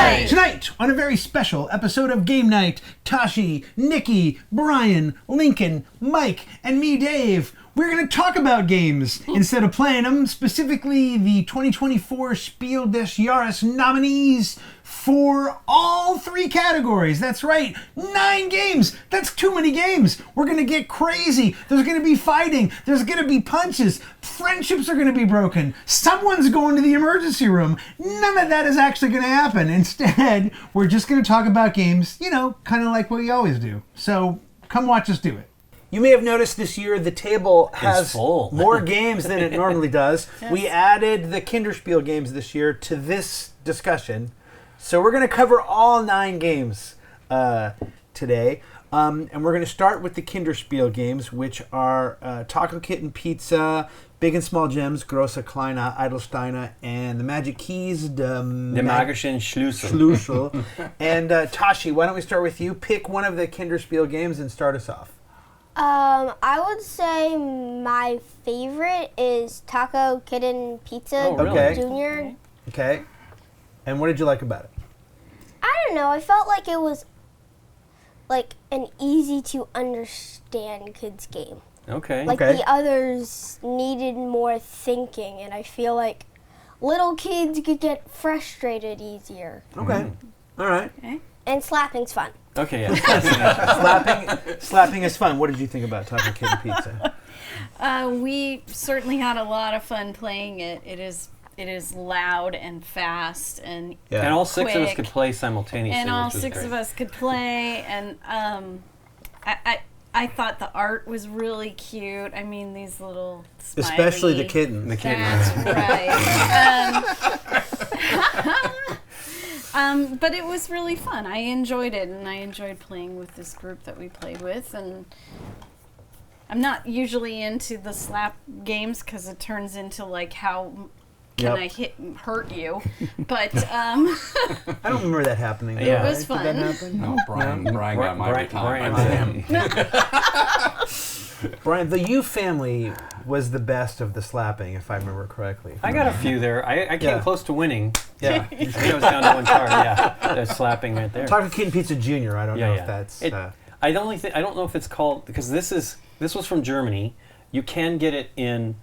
Night! Tonight, on a very special episode of Game Night, Tashi, Nikki, Brian, Lincoln, Mike, and me, Dave, we're going to talk about games instead of playing them, specifically the 2024 Spiel des Jahres nominees for all three categories. That's right, 9 games. That's too many games. We're going to get crazy. There's going to be fighting. There's going to be punches. Friendships are going to be broken. Someone's going to the emergency room. None of that is actually going to happen. Instead, we're just going to talk about games, kind of like what we always do. So come watch us do it. You may have noticed this year the table has more games than it normally does. Yes. We added the Kinderspiel games this year to this discussion. So we're going to cover all 9 games today. And we're going to start with the Kinderspiel games, which are Taco Kitten Pizza, Big and Small Gems, Grossa, Kleine, Edelsteine, and the Magic Keys, the Magischen Schlüssel. And Tashi, why don't we start with you? Pick one of the Kinderspiel games and start us off. I would say my favorite is Taco Kitten Pizza Junior. Okay. And what did you like about it? I don't know. I felt like it was like an easy to understand kids game. Okay. Like the others needed more thinking, and I feel like little kids could get frustrated easier. Okay. All right. Okay. And slapping's fun. Okay, yeah. Slapping is fun. What did you think about Taco Kitten Pizza? We certainly had a lot of fun playing it. It is loud and fast and and all 6 of us could play simultaneously. And all 6 of us could play, and I thought the art was really cute. I mean, these little smiley, especially the kitten. That's right. But it was really fun. I enjoyed it, and I enjoyed playing with this group that we played with. And I'm not usually into the slap games because it turns into like how can I hurt you? But I don't remember that happening. It was fun. Did that happen? No, Brian got my time. Brian, the U family was the best of the slapping, if I remember correctly. I got a few there. I came close to winning. Yeah. It was down to one card. Yeah. There's slapping right there. Taco Kitten Pizza Junior. I don't know if that's... I don't know if it's called... Because this was from Germany. You can get it in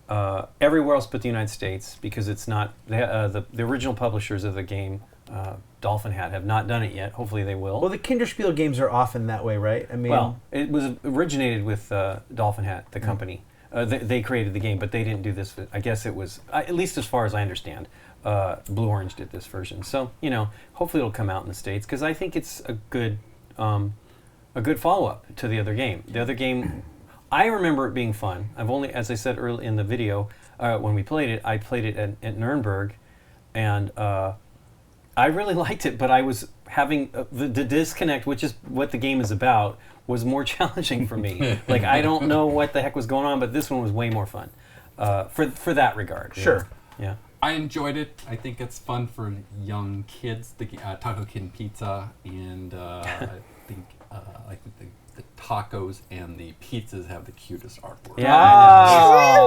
everywhere else but the United States because it's not... the original publishers of the game... Dolphin Hat have not done it yet. Hopefully they will. Well, the Kinderspiel games are often that way, right? I mean, well, it was originated with Dolphin Hat, the company. They created the game, but they didn't do this. I guess it was, at least as far as I understand, Blue Orange did this version. So hopefully it'll come out in the States because I think it's a good follow-up to the other game. The other game, I remember it being fun. I've only, as I said earlier in the video, when we played it, I played it at Nuremberg, and I really liked it, but I was having the disconnect, which is what the game is about, was more challenging for me. Like, I don't know what the heck was going on, but this one was way more fun for that regard. Sure. Yeah. I enjoyed it. I think it's fun for young kids, the Taco Kitten Pizza, and I think the tacos and the pizzas have the cutest artwork. Yeah, I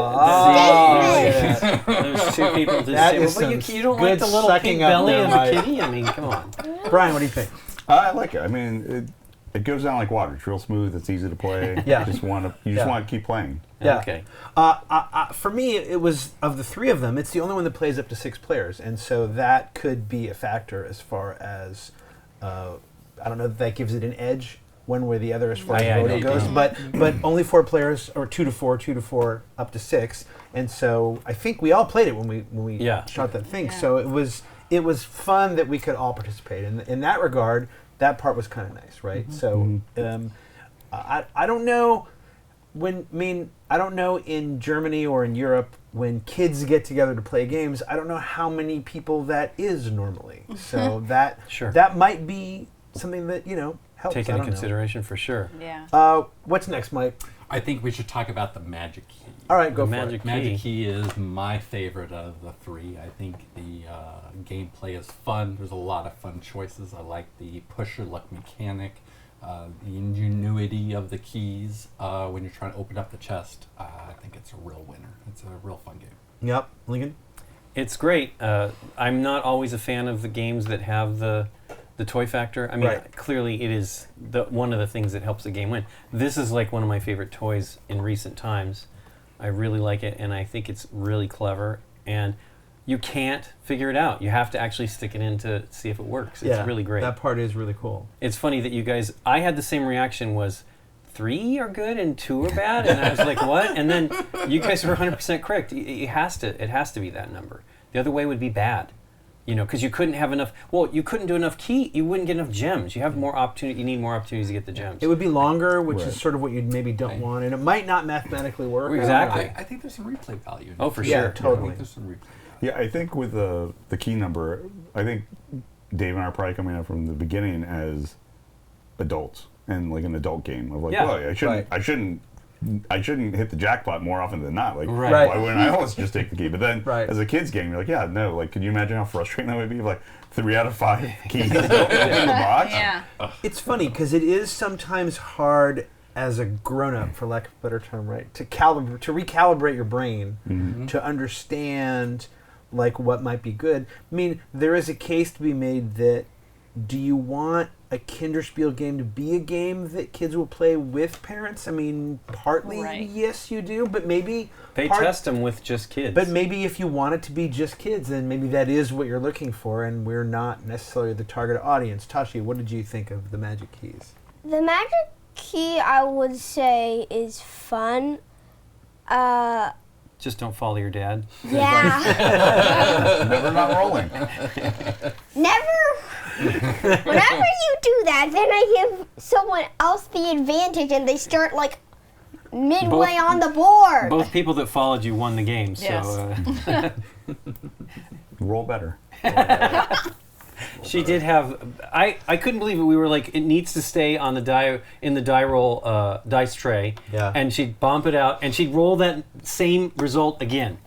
know. There's 2 people to say, well, you don't like the little pink belly of the kitty? I mean, come on. Brian, what do you think? I like it. I mean, it goes down like water. It's real smooth. It's easy to play. Yeah. You just want to keep playing. Yeah. Okay. For me, it was, of the 3 of them, it's the only one that plays up to 6 players, and so that could be a factor as far as, I don't know that gives it an edge one way or the other as far as voting goes, but only 4 players, or 2 to 4, up to 6, and so I think we all played it when we shot that thing. Yeah. So it was fun that we could all participate, and in that regard, that part was kind of nice, right? Mm-hmm. So I don't know I don't know in Germany or in Europe when kids get together to play games. I don't know how many people that is normally. So that might be something that helps. Take into consideration for sure. Yeah. What's next, Mike? I think we should talk about the Magic Key. All right, go for Magic it. Key. Magic Key is my favorite of the 3. I think the gameplay is fun. There's a lot of fun choices. I like the push your luck mechanic, the ingenuity of the keys when you're trying to open up the chest. I think it's a real winner. It's a real fun game. Yep. Lincoln? It's great. I'm not always a fan of the games that have the toy factor. I mean, Right. clearly it is one of the things that helps the game win. This is like one of my favorite toys in recent times. I really like it, and I think it's really clever. And you can't figure it out. You have to actually stick it in to see if it works. It's really great. That part is really cool. It's funny that you guys, I had the same reaction, was 3 are good and 2 are bad, and I was like, what? And then you guys were 100% correct. It has to be that number. The other way would be bad, because you couldn't have enough. Well, you couldn't do enough you wouldn't get enough gems. You have more opportunity. You need more opportunities to get the gems. It would be longer, which Right. is sort of what you maybe don't want, and it might not mathematically work. Exactly. I think there's some replay value. Oh, for Yeah, sure. I totally. think there's some replay. Yeah, I think with the key number, I think Dave and I are probably coming out from the beginning as adults and like an adult game of like, Yeah. well, I shouldn't hit the jackpot more often than not. Like, Right. why wouldn't I always just take the key? But then, Right. as a kid's game, you're like, yeah, no. Like, could you imagine how frustrating that would be? If, like 3 out of 5 keys don't open the box. Yeah. It's funny because it is sometimes hard as a grown-up, for lack of a better term, right, to recalibrate your brain to understand like what might be good. I mean, there is a case to be made that do you want a Kinderspiel game to be a game that kids will play with parents? I mean, partly Right. yes, you do, but maybe They test them with just kids. But maybe if you want it to be just kids, then maybe that is what you're looking for, and we're not necessarily the target audience. Tashi, what did you think of the Magic Keys? The magic key, I would say, is fun. Just don't follow your dad. Yeah. Never not rolling. Never. Whenever you do that, then I give someone else the advantage, and they start like midway Both- on the board. Both people that followed you won the game. So Yes. Roll better. she did have. I couldn't believe it. We were like, it needs to stay on the die roll dice tray. Yeah. And she'd bump it out, and she'd roll that same result again.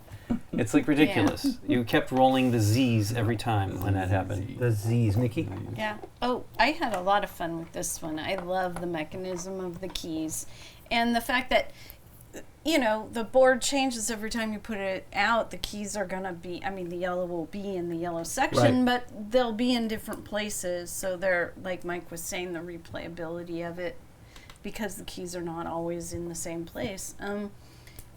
It's like ridiculous. You kept rolling the Z's every time when that happened. The Z's. Nikki? Yeah. Oh, I had a lot of fun with this one. I love the mechanism of the keys. And the fact that, the board changes every time you put it out. The keys are going to be, the yellow will be in the yellow section, but they'll be in different places. So they're, like Mike was saying, the replayability of it, because the keys are not always in the same place.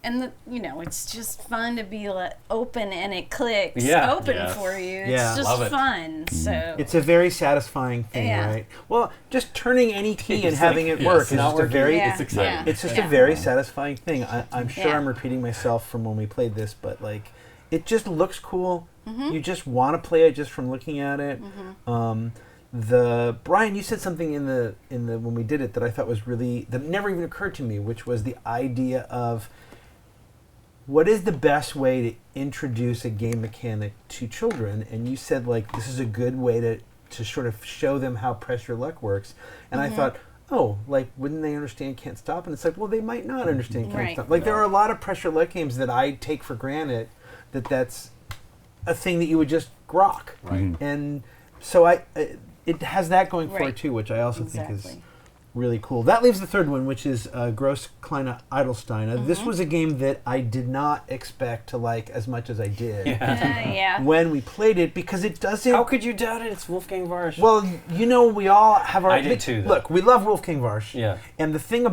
And it's just fun to be open and it clicks open Yes. for you. Yeah. It's just Love it. fun. So It's a very satisfying thing, Yeah. right? Well, just turning any key and It's having like, it work yes, is not just a working. very... Yeah. It's exciting. It's just Yeah. a very satisfying thing. I'm sure Yeah. I'm repeating myself from when we played this, but like, it just looks cool. You just want to play it just from looking at it. Brian, you said something in the when we did it that I thought was really, that never even occurred to me, which was the idea of what is the best way to introduce a game mechanic to children? And you said like this is a good way to sort of show them how press your luck works. And I thought, oh, like wouldn't they understand Can't Stop? And it's like, well, they might not understand Can't Right. Stop. Like there are a lot of press your luck games that I take for granted that's a thing that you would just grok. Right. And so it has that going for it Right. too, which I also think is Exactly. really cool. That leaves the third one, which is Grossa, Kleine, Edelsteine. This was a game that I did not expect to like as much as I did yeah. when we played it, because it doesn't... How could you doubt it? It's Wolfgang Warsch. Well, we all have our... I did too, though. Look, we love Wolfgang Warsch. Yeah. And the thing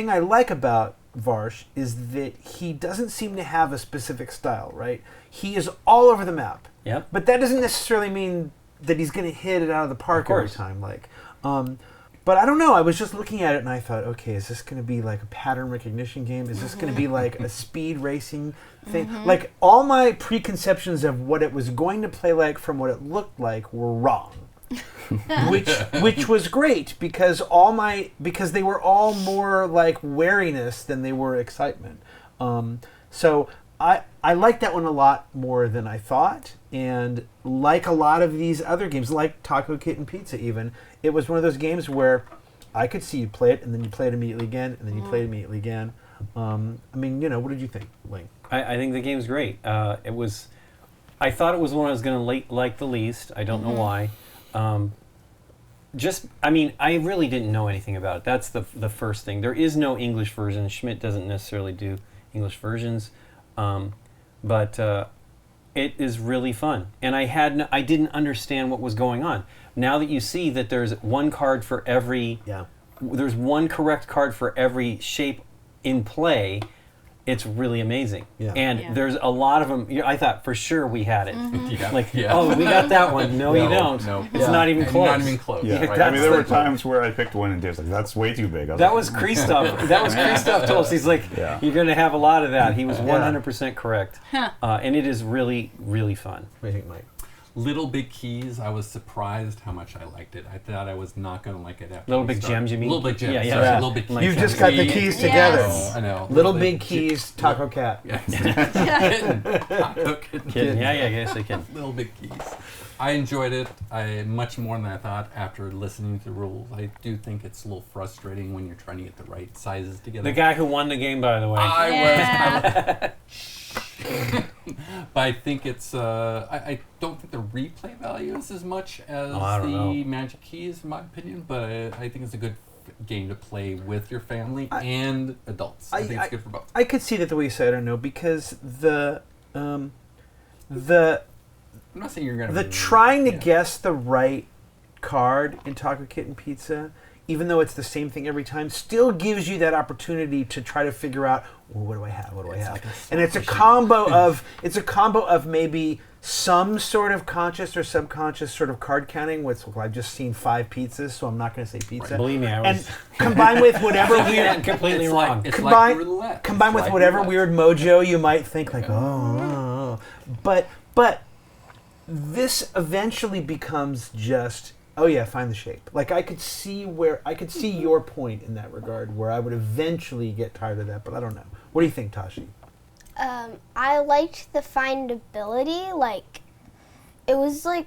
I like about Warsch is that he doesn't seem to have a specific style, right? He is all over the map. Yep. But that doesn't necessarily mean that he's going to hit it out of the park every course. time. But I don't know. I was just looking at it and I thought, okay, is this going to be like a pattern recognition game? Is this going to be like a speed racing thing? Like all my preconceptions of what it was going to play like from what it looked like were wrong. which was great because they were all more like wariness than they were excitement. So I like that one a lot more than I thought, and like a lot of these other games, like Taco Kitten Pizza even, it was one of those games where I could see you play it, and then you play it immediately again, and then you play it immediately again. What did you think, Ling? I think the game's great. I thought it was one I was going to like the least. I don't know why. I really didn't know anything about it. That's the first thing. There is no English version. Schmidt doesn't necessarily do English versions. But It is really fun, and I didn't understand what was going on. Now that you see that there's one card for every, there's one correct card for every shape in play. It's really amazing, and there's a lot of them. I thought for sure we had it. Oh, we got that one. No, you don't. No, it's not even close. Not even close. Yeah, right. I mean, there were times where I picked one and Dave's like, "That's way too big." That was Kristoff. That was Kristoff told us. He's like, "You're going to have a lot of that." He was 100% correct, and it is really, really fun. What do you think, Mike? Little Big Keys, I was surprised how much I liked it. I thought I was not going to like it after Little Big Gems, you mean? Little Big Gems. Yeah. Little Big Keys. You've just got the keys together. I know. Little Big Keys, Taco Cat. Taco Kitten. Yeah, I guess they can. Little Big Keys. I enjoyed it much more than I thought after listening to the rules. I do think it's a little frustrating when you're trying to get the right sizes together. The guy who won the game, by the way. But I think it's I don't think the replay value is as much as the Magic Keys, in my opinion, but I think it's a good game to play with your family and adults. I think it's good for both. I could see that the way you say it, I don't know, because I'm not saying you're going to trying to guess the right card in Taco Kitten Pizza, even though it's the same thing every time, still gives you that opportunity to try to figure out, well, what do I have? What do I have? Like and it's a combo of maybe some sort of conscious or subconscious sort of card counting. Well, I've just seen 5 pizzas, so I'm not going to say pizza. Right. Believe me, I was. And combined with whatever weird, completely wrong. Combined with whatever weird mojo you might think, like, but this eventually becomes just. Oh yeah, find the shape. Like I could see your point in that regard, where I would eventually get tired of that, but I don't know. What do you think, Tashi? I liked the findability. Like, it was like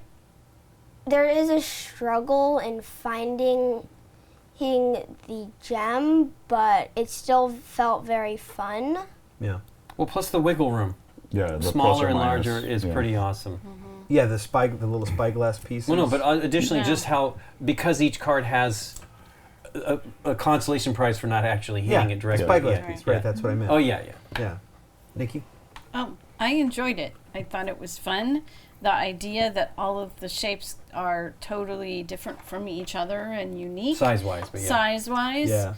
there is a struggle in finding the gem, but it still felt very fun. Yeah. Well, plus the wiggle room. Yeah, the smaller and larger is pretty awesome. Mm-hmm. Yeah, the little spyglass pieces. Well, no, but additionally, just how, because each card has a consolation prize for not actually hitting it directly. Spyglass piece, right? That's what I meant. Oh, yeah. Yeah. Nikki? I enjoyed it. I thought it was fun. The idea that all of the shapes are totally different from each other and unique. Size-wise, but yeah. Size-wise. Yeah.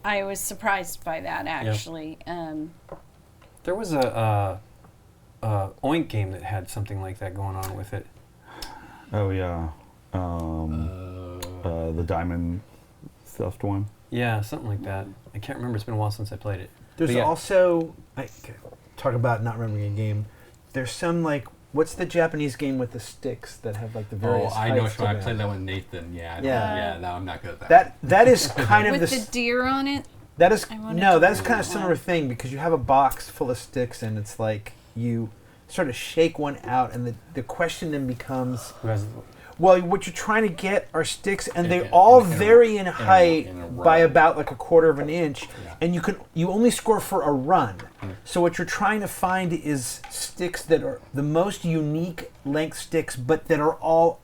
I was surprised by that, actually. There was a Oink game that had something like that going on with it. Oh yeah, the diamond stuffed one. Yeah, something like that. I can't remember. It's been a while since I played it. There's also talk about not remembering a game. There's some what's the Japanese game with the sticks that have the various. Oh, I know. I played that with Nathan. Yeah. No, I'm not good at that. That is kind of with the deer on it. That is kind of similar thing because you have a box full of sticks and it's like you sort of shake one out and the question then becomes, well, what you're trying to get are sticks and they all vary in height by about a quarter of an inch, and you only score for a run. So what you're trying to find is sticks that are the most unique length sticks, but that are all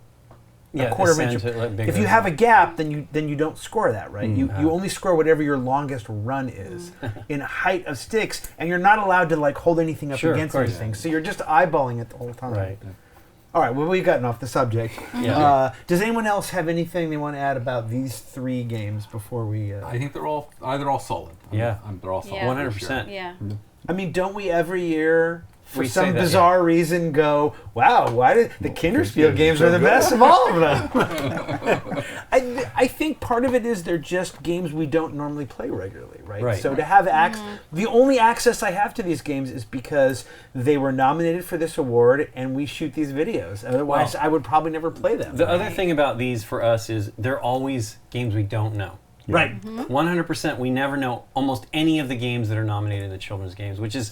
a quarter of an inch. If you have a gap, then you don't score that, right? You only score whatever your longest run is in height of sticks, and you're not allowed to hold anything up against anything. So you're just eyeballing it the whole time. Right. All right. Well, we've gotten off the subject. Does anyone else have anything they want to add about these 3 games before we? I think they're all solid. They're all solid. 100%. Yeah. I mean, don't we every year? For some bizarre reason, go, wow, why did the Kinderspiel games are the best of all of them? I think part of it is they're just games we don't normally play regularly, right? So to have the only access I have to these games is because they were nominated for this award and we shoot these videos. Otherwise, I would probably never play them. The other thing about these for us is they're always games we don't know. Right. 100%. We never know almost any of the games that are nominated in the children's games, which is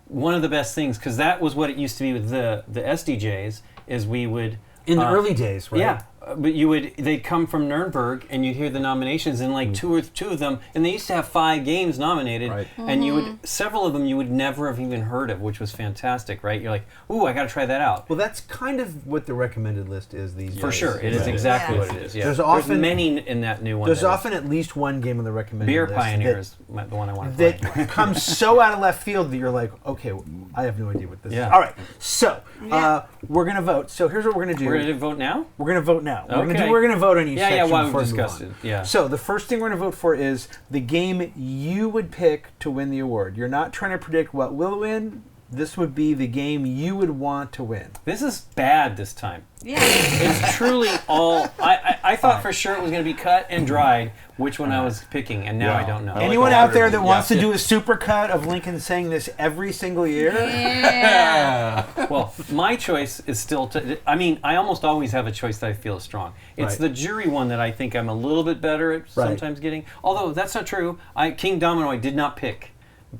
one of the best things, because that was what it used to be with the SDJs, is we would... In the early days, right? Yeah. but they'd come from Nuremberg, and you'd hear the nominations, and like two of them, and they used to have 5 games nominated, Right. and several of them you would never have even heard of, which was fantastic, right? You're like, ooh, I got to try that out. Well, that's kind of what the recommended list is these days. For sure, it is exactly what it is. Yeah. There's many in that new one. There's often at least one game on the recommended Beer list Pioneer is the one I want to play. that comes so out of left field that you're like, okay, I have no idea what this is. Yeah. All right, so we're gonna vote. So here's what we're gonna do. We're going to vote now? We're gonna vote now. Okay. We're gonna vote on each Yeah, section while before we've we move discussed on. it. Yeah. So the first thing we're gonna vote for is the game you would pick to win the award. You're not trying to predict what will win. This would be the game you would want to win. This is bad this time. Yeah. It's truly all. I thought for sure it was going to be cut and dried, which one I was picking, and now I don't know. Anyone out there that wants to do a supercut of Lincoln saying this every single year? Yeah. Well, my choice is still. I almost always have a choice that I feel is strong. It's Right. the jury one that I think I'm a little bit better at sometimes getting. Although that's not true. King Domino I did not pick.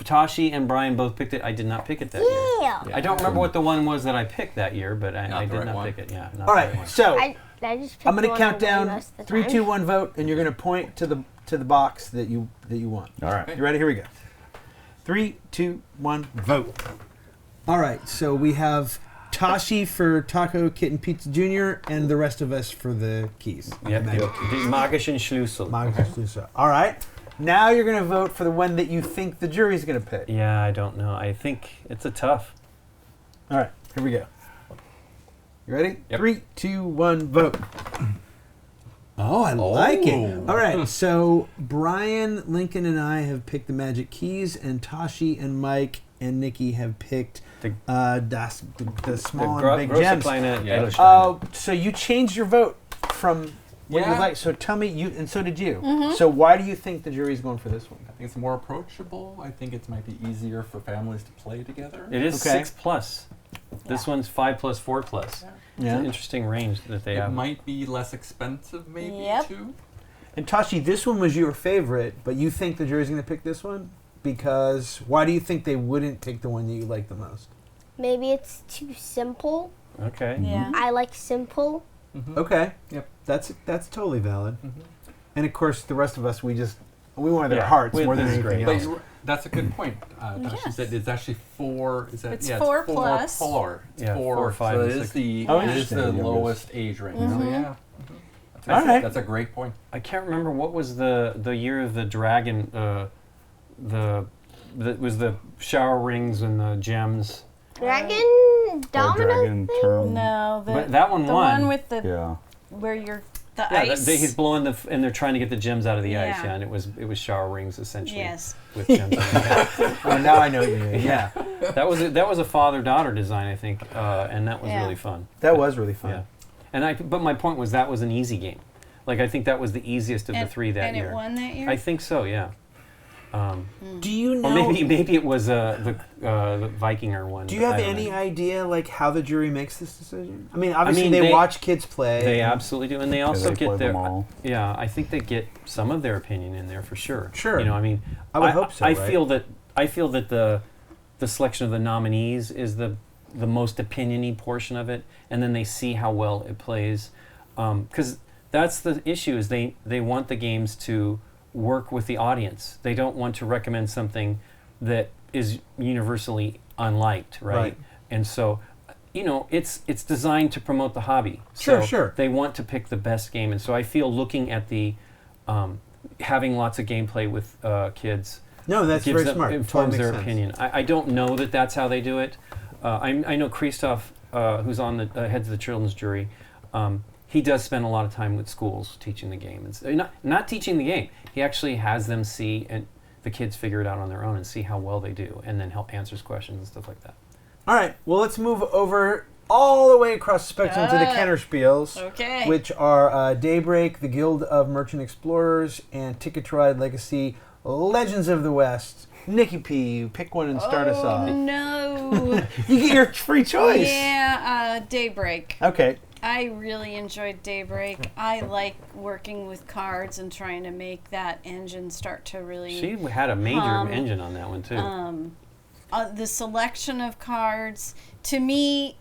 Tashi and Brian both picked it. I did not pick it that year. I don't remember what the one was that I picked that year, but I did not pick it. Yeah. Not All the right, one. so I just picked I'm going the to one count I won down most of the 3, time. 2, 1, vote, and you're going to point to the box that you want. All right. You ready? Here we go. 3, 2, 1, vote. All right, so we have Tashi for Taco Kitten Pizza Jr. and the rest of us for the keys. Yep. The Magischen Schlüssel. All right. Now you're going to vote for the one that you think the jury's going to pick. Yeah, I don't know. I think it's a tough. All right, here we go. You ready? Yep. 3, 2, 1, vote. Oh, I like it. All right, so Brian, Lincoln, and I have picked the Magic Keys, and Tashi and Mike and Nikki have picked the small and big Grossa, gems. Kleine, Yeah. Edelsteine. So you changed your vote from what you Yeah. like. So tell me, and so did you. So why do you think the jury's going for this one? I think it's more approachable. I think it might be easier for families to play together. It is Okay. 6+. This one's 5+, 4+. It's an interesting range that they It have. might be less expensive, maybe, Yep. too. And Tashi, this one was your favorite, but you think the jury's going to pick this one? Because why do you think they wouldn't pick the one that you like the most? Maybe it's too simple. Okay. Yeah. I like simple. Okay. Yep. That's totally valid. And of course, the rest of us, we wanted their Yeah. hearts This more than is anything great. But else. that's a good point. Tashi Yes. said it's actually 4. Is that? It's yeah, 4 it's 4 plus. 4. It's Yeah, 4, 4, 5, so and it is 6. the Oh, it is interesting. the Youngest. lowest age range. So yeah. All right. That's a great point. I can't remember what was the year of the dragon. It was the shower rings and the gems. Dragon domino Dragon thing? term. No, But that one the won. one with the Yeah. where you're the Yeah, ice. he's blowing and they're trying to get the gems out of the ice. Yeah. Yeah, and it was shower rings essentially. Yes. With gems. Oh, now I know what you mean. Yeah. That was a father-daughter design, I think, and that was Yeah. really fun. That was really fun. Yeah, but my point was that was an easy game. Like I think that was the easiest of the 3 that and year. it won that year. I think so. Yeah. Do you know? Or maybe it was the Vikinger one. Do you but have I don't any know. idea like how the jury makes this decision? I mean, obviously they they- watch kids play. They absolutely do, and they also they play get their. them all. Yeah, I think they get some of their opinion in there for sure. Sure. You know, I mean, I would hope so, I right? feel that the selection of the nominees is the most opinion-y portion of it, and then they see how well it plays, because that's the issue is they want the games to work with the audience. They don't want to recommend something that is universally unliked, right? Right. And so, you know, it's designed to promote the hobby. Sure, So sure. They want to pick the best game, and so I feel looking at the having lots of gameplay with kids. No, that's gives very them, smart. informs Totally their makes sense. opinion. I don't know that that's how they do it. I know Christoph, who's on the heads of the children's jury. He does spend a lot of time with schools teaching the game. And not teaching the game. He actually has them see and the kids figure it out on their own and see how well they do, and then help answers questions and stuff like that. All right. Well, let's move over all the way across the spectrum to the Kennerspiels, Okay. which are Daybreak, the Guild of Merchant Explorers, and Ticket to Ride Legacy, Legends of the West. Nikki P, pick one and start us Oh off. no. You get your free choice. Yeah, Daybreak. Okay. I really enjoyed Daybreak. I like working with cards and trying to make that engine start to really. She had a major engine on that one too. The selection of cards, to me,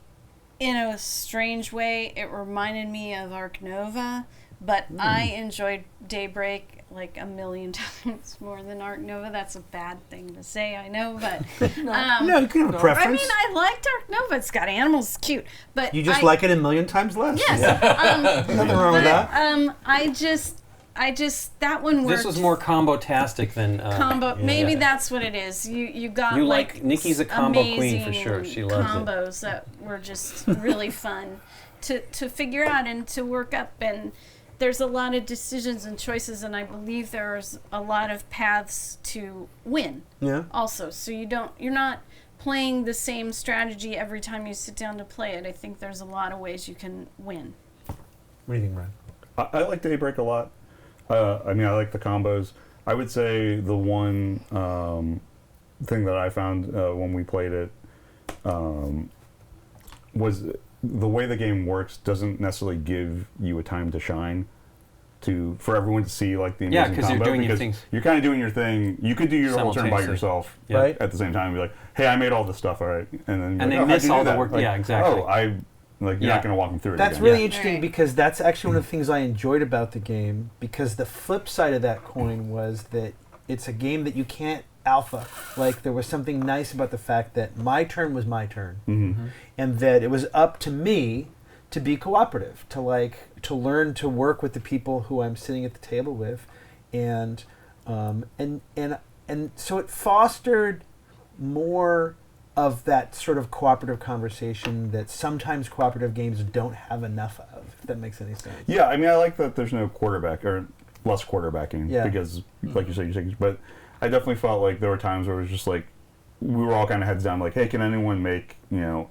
in a strange way, it reminded me of Ark Nova, but I enjoyed Daybreak like a million times more than Ark Nova. That's a bad thing to say, I know, but No, you can have a preference. I mean, I liked Ark Nova. It's got animals, it's cute, but You just like it a million times less. Yes. Nothing wrong with that. I just that one worked. This was more combo-tastic than combo. yeah. Maybe that's what it is. You got You like Nikki's a combo queen for amazing sure. She loves combos that were just really fun to figure out and to work up. And there's a lot of decisions and choices, and I believe there's a lot of paths to win. Yeah. Also, so you're not playing the same strategy every time you sit down to play it. I think there's a lot of ways you can win. What do you think, Brian? I like Daybreak a lot. I mean, I like the combos. I would say the one thing that I found when we played it was the way the game works doesn't necessarily give you a time to shine for everyone to see like the amazing because combo. you're doing your things. You're kind of doing your thing. You could do your whole turn by Simultaneously. yourself, Yeah. Right? At the same time, be like, "Hey, I made all this stuff, all right," and then And they how'd miss you do all the that? work. Like, Yeah, exactly. Oh, you're Yeah. not going to walk me through it. That's again. really Yeah. interesting Right. because that's actually one of the things I enjoyed about the game, because the flip side of that coin was that it's a game that you can't alpha. Like, there was something nice about the fact that my turn was my turn, and that it was up to me to be cooperative, to learn to work with the people who I'm sitting at the table with, and so it fostered more of that sort of cooperative conversation that sometimes cooperative games don't have enough of, if that makes any sense. Yeah, I mean, I like that there's no quarterback or less quarterbacking because, like you said, but I definitely felt like there were times where it was just like we were all kind of heads down, like, hey, can anyone make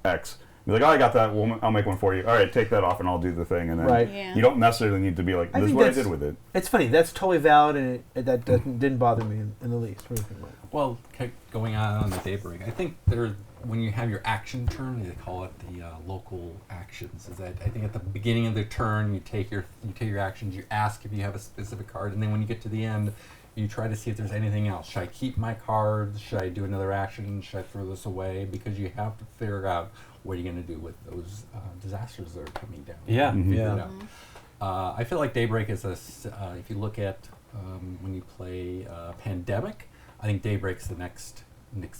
X? You're like, oh, I got that. Well, I'll make one for you. All right, take that off, and I'll do the thing. And then Right. Yeah. you don't necessarily need to be like, I this is think what I that's- did with it. It's funny. That's totally valid, and that didn't bother me in the least. What do you think, Mike? Well, going on the Daybreak, I think when you have your action turn, they call it the local actions. Is that I think at the beginning of the turn, you take your actions, you ask if you have a specific card, and then when you get to the end, you try to see if there's anything else. Should I keep my cards? Should I do another action? Should I throw this away? Because you have to figure out what you're going to do with those disasters that are coming down. Yeah. Mhm. Yeah. You know. I feel like Daybreak is if you look at when you play Pandemic, I think Daybreak's the next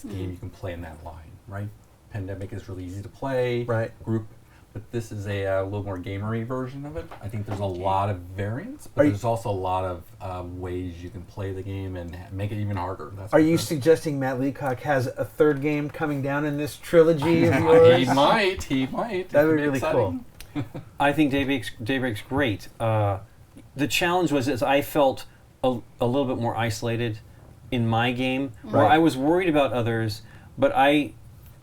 game you can play in that line, right? Pandemic is really easy to play, Right. group, but this is a little more gamery version of it. I think there's a lot of variants, Are but you- there's also a lot of ways you can play the game and make it even harder. That's Are what you the- suggesting Matt Leacock has a third game coming down in this trilogy of yours? He might. It That'd could be really exciting. I think Daybreak's great. The challenge was is I felt a little bit more isolated in my game, where Right. I was worried about others, but I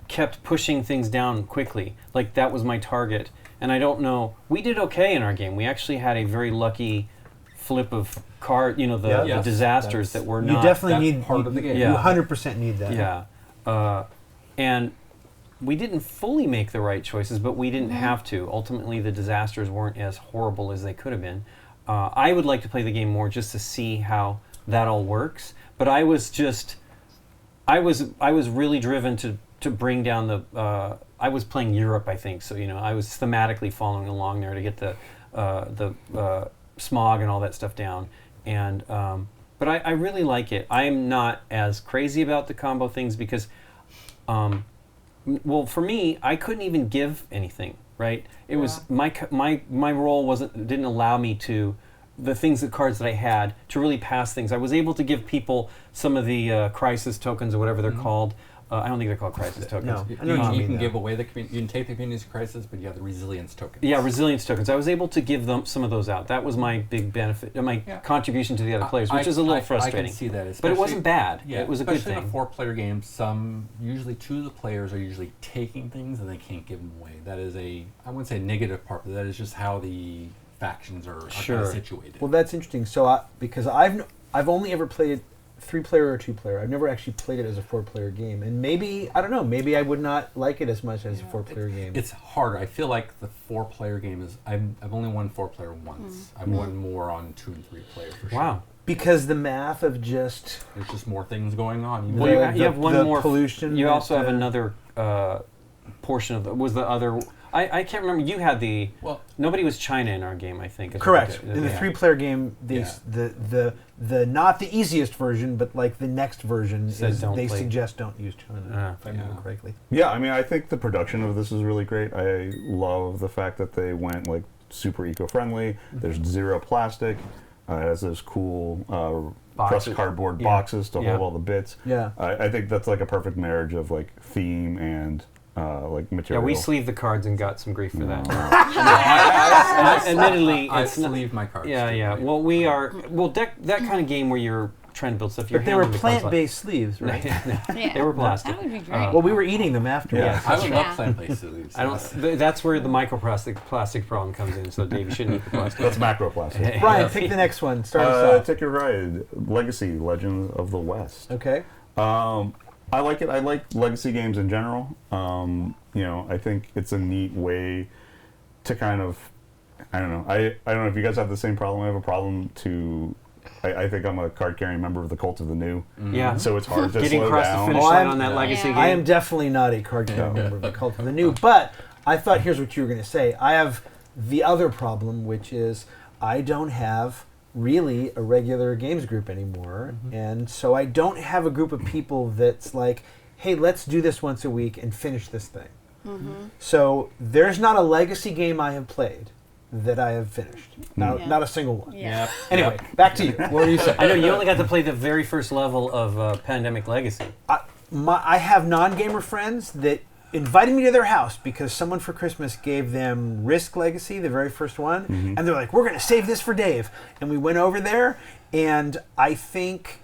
kept pushing things down quickly. Like that was my target. And I don't know, we did okay in our game. We actually had a very lucky flip of card, Yeah. the Yes, disasters that's- that were You not. definitely that's need part of the game. You Yeah. 100% need that. Yeah. And we didn't fully make the right choices, but we didn't have to. Ultimately, the disasters weren't as horrible as they could have been. I would like to play the game more just to see how that all works. But I was really driven to bring down the. I was playing Europe, I think, so I was thematically following along there to get the smog and all that stuff down. And but I really like it. I'm not as crazy about the combo things because. Well, for me, I couldn't even give anything. Right? It was my role didn't allow me to the cards that I had to really pass things. I was able to give people some of the crisis tokens or whatever they're called. I don't think they're called crisis tokens. No. You, I know what you you mean, can give though. away you can take the community's crisis, but you have the resilience token. Yeah, resilience tokens. I was able to give them some of those out. That was my big benefit, my contribution to the other players, which is a little frustrating. I can see that, but it especially- wasn't bad. Yeah, It was a good especially in thing. a 4-player game. Usually 2 of the players are usually taking things and they can't give them away. That is I wouldn't say negative part, but that is just how the factions are kind Sure. of situated. Well, that's interesting. So, because I've only ever played it 3-player or 2-player. I've never actually played it as a 4-player game, and maybe I don't know. Maybe I would not like it as much as a 4-player game. It's harder. I feel like the 4-player game is. I've only won 4-player once. I've won more on 2 and 3-player for sure. Wow. Because the math of just There's just more things going on. Well, you have one the more. pollution. You also have that, another portion of was the other. I can't remember. You had the. Well, Nobody was China in our game, I think. Correct. In the Yeah. 3-player game, the not the easiest version, but like the next version Said is don't they play. suggest don't use China, if I remember correctly. Yeah, I mean, I think the production of this is really great. I love the fact that they went like super eco-friendly. There's zero plastic. It has those cool pressed cardboard boxes to hold all the bits. Yeah. I think that's like a perfect marriage of like theme and like Yeah, material. we sleeved the cards and got some grief for that. I Admittedly, it's not. sleeve my cards. Yeah, too. yeah. Well, we are. Well, that kind of game where you're trying to build stuff. You're But they were handling the cards like- plant-based sleeves, right? Yeah. They were plastic. That would be great. Well, we were eating them afterwards. Yeah. I would Yeah. love plant-based sleeves. I don't. That's where the plastic problem comes in. So Dave, you shouldn't eat the plastic. That's macroplastic. Brian, pick the next one. Start us off. Take your ride. Legacy: Legends of the West. Okay. I like it. I like legacy games in general. I think it's a neat way to kind of, I don't know. I don't know if you guys have the same problem. I have a problem to. I think I'm a card-carrying member of the Cult of the New. Yeah. So it's hard to Getting slow across down. the finish Oh, line I'm- on that legacy Yeah. game. I am definitely not a card-carrying member of the Cult of the New, but I thought here's what you were going to say. I have the other problem, which is I don't have really a regular games group anymore, and so I don't have a group of people that's like, hey, let's do this once a week and finish this thing. So there's not a legacy game I have played that I have finished. Not a single one. Yeah. Anyway, back to you. What were you saying? I know you only got to play the very first level of Pandemic Legacy. I have non-gamer friends that invited me to their house because someone for Christmas gave them Risk Legacy, the very first one, and they're like, we're going to save this for Dave. And we went over there, and I think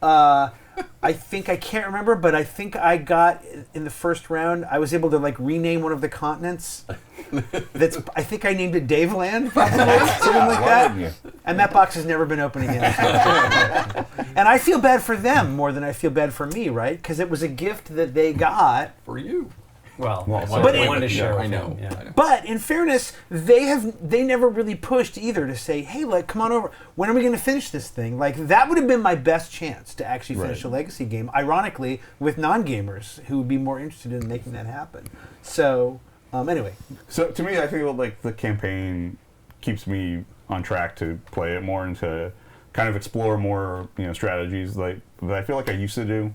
I can't remember, but I think I got in the first round. I was able to like rename one of the continents. I think I named it Daveland, probably something like that. And that box has never been opened again. And I feel bad for them more than I feel bad for me, right? Because it was a gift that they got. For you. Well, but they wanted to share. I with know. him, yeah. I know. But in fairness, they never really pushed either to say, hey, like, come on over. When are we going to finish this thing? Like, that would have been my best chance to actually finish a legacy game, ironically, with non-gamers who would be more interested in making that happen. So, anyway. So to me, I think like the campaign keeps me on track to play it more and to kind of explore more, strategies like that I feel like I used to do.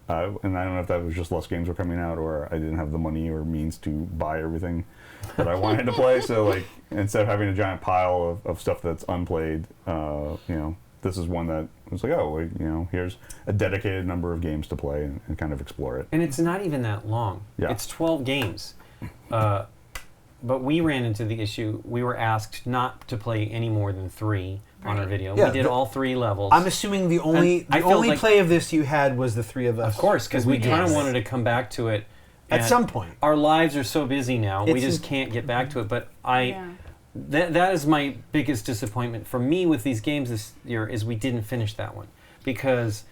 And I don't know if that was just less games were coming out or I didn't have the money or means to buy everything that I wanted to play. So like instead of having a giant pile of stuff that's unplayed, this is one that was like, here's a dedicated number of games to play and kind of explore it. And it's not even that long. Yeah. It's 12 games. But we ran into the issue, we were asked not to play any more than 3 on our video. Yeah, we did all 3 levels. I'm assuming the only I felt like- play of this you had was the three of us. Of course, because we kind of Yes. wanted to come back to it. At and some point. Our lives are so busy now, we It's just in- can't get back to it. But Yeah. that is my biggest disappointment for me with these games this year is we didn't finish that one. Because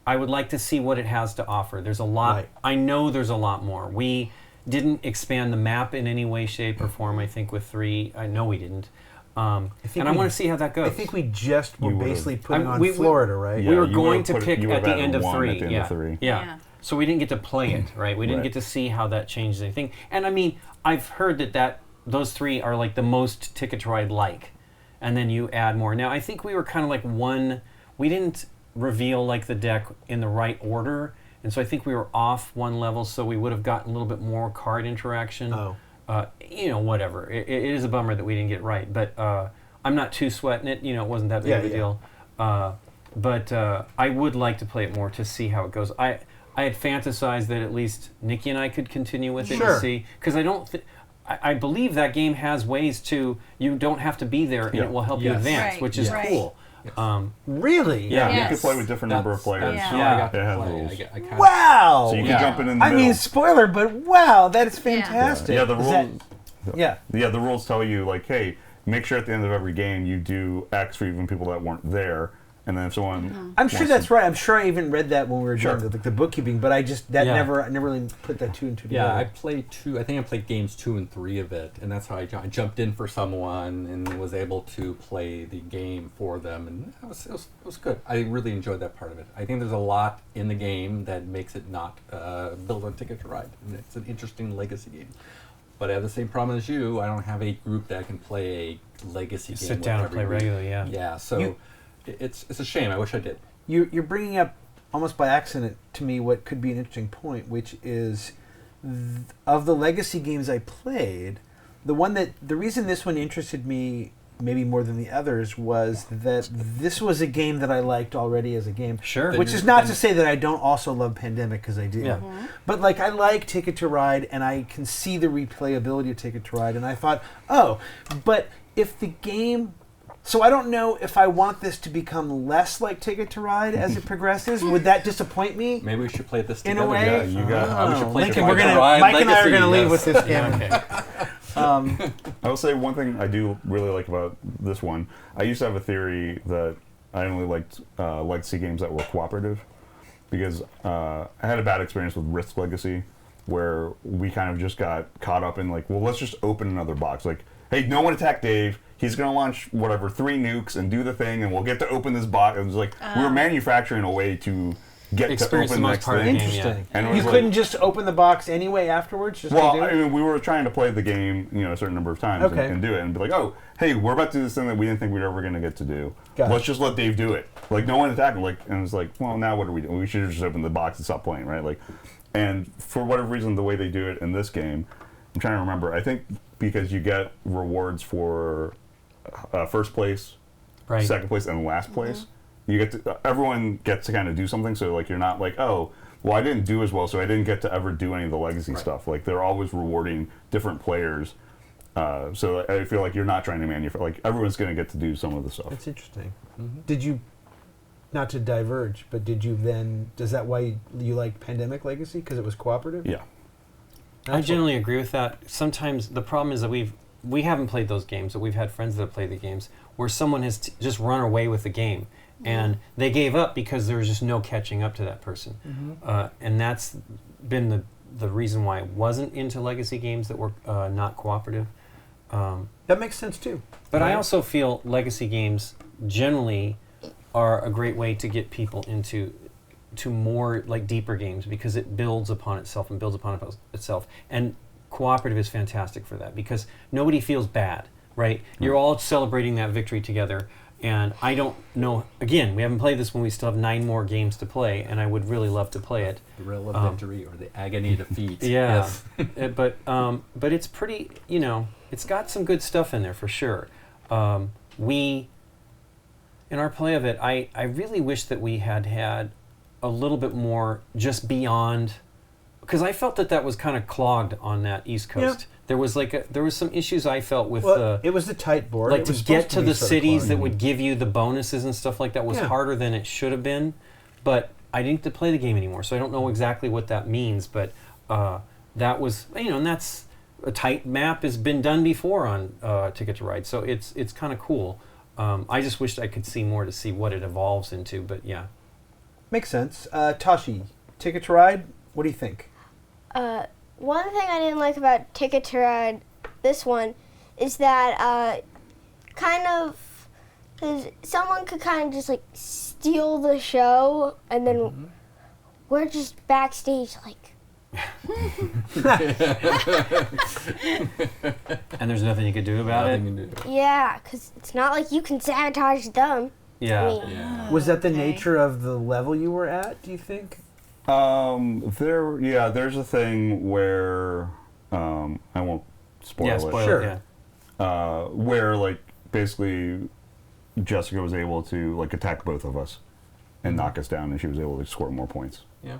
I would like to see what it has to offer. There's a lot. Right. I know there's a lot more. We didn't expand the map in any way, shape, or form, I think, with 3. I know we didn't. And I want to see how that goes. I think we just were You would've- basically putting on we- Florida, right? Yeah, we were you going would've to put it- pick you at would've the added end of one 3. at the end yeah. of 3. Yeah. Yeah. So we didn't get to play it, right? We didn't Right. get to see how that changes anything. And I mean, I've heard that those 3 are like the most Ticket to Ride like. And then you add more. Now, I think we were kind of like we didn't reveal like the deck in the right order. And so I think we were off one level, so we would have gotten a little bit more card interaction. Oh. Whatever. It is a bummer that we didn't get right, but I'm not too sweating it. It wasn't that big of a deal. But I would like to play it more to see how it goes. I had fantasized that at least Nikki and I could continue with it Sure. and see, because I believe that game has ways to, you don't have to be there and it will help you Yes. advance, Right, which is right. cool. Really? Yeah. You Yes. could play with different number of players. That's Yeah. how I got It to has play. rules. I kinda- Wow. So you Yeah. can jump in the I middle. mean, spoiler, but wow, that is fantastic. Yeah, the Is rules. that- yeah. The rules tell you like, hey, make sure at the end of every game you do X for even people that weren't there, and then if someone. I'm sure wants that's to- right. I'm sure I even read that when we were Sure. doing the bookkeeping, but I just I never really put that 2 and 2 together. Yeah, I played 2. I think I played games 2 and 3 of it, and that's how I jumped in for someone and was able to play the game for them, and it was good. I really enjoyed that part of it. I think there's a lot in the game that makes it not build on Ticket to Ride, and it's an interesting legacy game. But I have the same problem as you. I don't have a group that I can play a legacy game Sit with down and every play week. regularly, yeah. Yeah, so it's a shame. I wish I did. You're bringing up almost by accident to me what could be an interesting point, which is of the legacy games I played, the reason this one interested me maybe more than the others was that this was a game that I liked already as a game. Sure. Which is not to say that I don't also love Pandemic, because I do. Yeah. But like I like Ticket to Ride, and I can see the replayability of Ticket to Ride, and I thought, oh, but if the game... So I don't know if I want this to become less like Ticket to Ride as it progresses. Would that disappoint me? Maybe we should play this In together. a way? Yeah, you got. We should play Lincoln, Ticket we're to gonna, Ride Mike and I are Legacy, going to leave yes. with this game. Yeah, okay. I will say one thing I do really like about this one. I used to have a theory that I only liked legacy games that were cooperative, because I had a bad experience with Risk Legacy, where we kind of just got caught up in like, well, let's just open another box. Like, hey, no one attack Dave. He's going to launch, 3 nukes and do the thing, and we'll get to open this box. It was like, we were manufacturing a way to get Experience to open the the most next part of thing. the game, Interesting. And it You was couldn't like- just open the box anyway afterwards? Just Well, to do I it? mean, we were trying to play the game, a certain number of times Okay. and do it, and be like, oh, hey, we're about to do this thing that we didn't think we were ever going to get to do. Got Let's it. just let Dave do it. Like, no one attacked him. Like, and it's like, well, now what do we do? We should have just opened the box and stopped playing, right? Like, and for whatever reason, the way they do it in this game, I'm trying to remember. I think because you get rewards for first place, Right. second place, and last place. You get to, everyone gets to kind of do something. So like, you're not like, oh, well, I didn't do as well, so I didn't get to ever do any of the legacy stuff. Like, they're always rewarding different players. So I feel like you're not trying to manufacture. Like, everyone's going to get to do some of the stuff. That's interesting. Did you, not to diverge, but did you then, is that why you liked Pandemic Legacy? Because it was cooperative? Yeah. I generally agree with that. Sometimes the problem is that we haven't played those games, but we've had friends that have played the games where someone has just run away with the game, and they gave up because there was just no catching up to that person. And that's been the reason why I wasn't into legacy games that were not cooperative. That makes sense too. But I Right. also feel legacy games generally are a great way to get people into more like deeper games, because it builds upon itself and builds upon itself. And cooperative is fantastic for that, because nobody feels bad, right? You're all celebrating that victory together. And I don't know, again, we haven't played this one, we still have 9 more games to play, and I would really love to play it. The thrill of victory or the agony of defeat. Yeah, Yes. but it's pretty, it's got some good stuff in there for sure. In our play of it, I really wish that we had a little bit more just beyond, because I felt that was kind of clogged on that East Coast. Yeah. There was some issues I felt with Well, it was the tight board. like It to was get supposed to be the sort of cities clogged. that would give you the bonuses and stuff like that was Yeah. harder than it should have been. But I didn't get to play the game anymore, so I don't know exactly what that means. But that was, and that's a tight map has been done before on Ticket to Ride, so it's kind of cool. I just wished I could see more to see what it evolves into, but yeah. Makes sense. Tashi, Ticket to Ride, what do you think? One thing I didn't like about Ticket to Ride, this one, is that kind of, because someone could kind of just like steal the show, and then we're just backstage like, And there's nothing you could do about it. Nothing to do. yeah, because it's not like you can sabotage them. Yeah. I mean, Yeah. Was that the Okay. nature of the level you were at, do you think? There's a thing where I won't spoil Yeah, it. spoil Sure. it, yeah. Where like basically Jessica was able to like attack both of us and knock us down, and she was able to score more points. Yeah.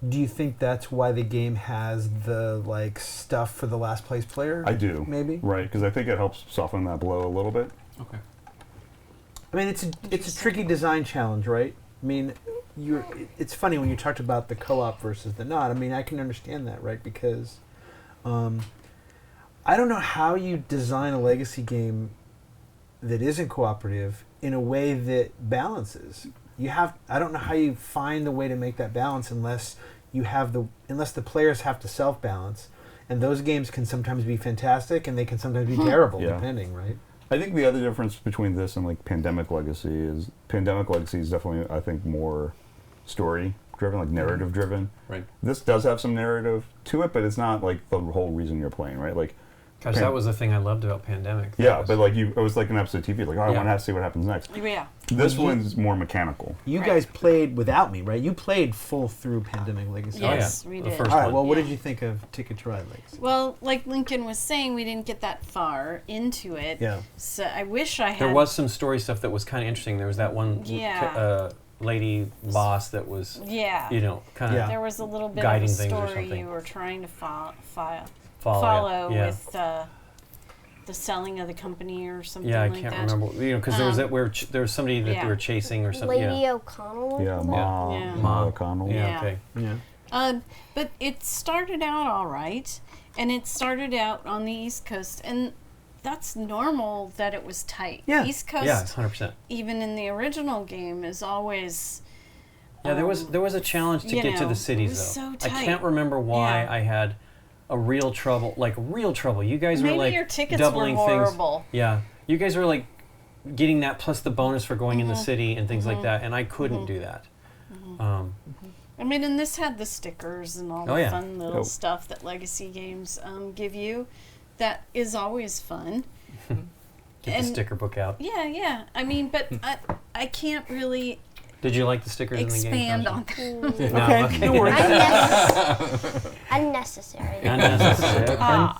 Do you think that's why the game has the like stuff for the last place player? I do, Maybe. right, because I think it helps soften that blow a little bit. Okay. I mean, it's a tricky design challenge, right? I mean, it's funny when you talked about the co-op versus the not. I mean, I can understand that, right? Because I don't know how you design a legacy game that isn't cooperative in a way that balances. I don't know how you find the way to make that balance unless the players have to self-balance. And those games can sometimes be fantastic and they can sometimes be terrible, Yeah. depending, right? I think the other difference between this and like Pandemic Legacy is definitely, I think, more story driven, like narrative driven. Right. This does have some narrative to it, but it's not like the whole reason you're playing, right? Like, Gosh, that was the thing I loved about Pandemic. Yeah, but like it was like an episode of TV. Like, oh, I want to see what happens next. Yeah. This one's more mechanical. You guys played without me, right? You played full through Pandemic Legacy. Yes, we did. First All right. one. Well, what did you think of Ticket to Ride Legacy? Well, like Lincoln was saying, we didn't get that far into it. Yeah. So I wish I had. There was some story stuff that was kind of interesting. There was that one lady boss that was, Yeah. you know, kind of Yeah. There was a little bit of guiding a things or story something. you were trying to follow yeah. with the selling of the company or something Yeah, I like can't that. remember. You know, because there was that where there was somebody that Yeah. they were chasing or something. Lady Yeah. O'Connell. Yeah, Ma, Yeah. Ma O'Connell. Yeah. Yeah. Okay. Yeah. But it started out all right, and it started out on the East Coast, and that's normal that it was tight. Yeah. East Coast, Yeah, 100%. even in the original game, is always. Yeah, there was a challenge to you get to know, the it cities was though. so I tight. can't remember why Yeah. I had a real trouble. You guys Maybe were like your tickets doubling were things. horrible. Yeah, you guys were like getting that plus the bonus for going in Mm-hmm. the city and things like that, and I couldn't do that. I mean, and this had the stickers and all Oh, the yeah. fun little Oh. stuff that Legacy games give you. That is always fun. Get the And- sticker book out. Yeah. I mean, but I can't really Did you like the stickers expand in the game? on that. No, Okay, no worries. Unnecessary. Unnecessary.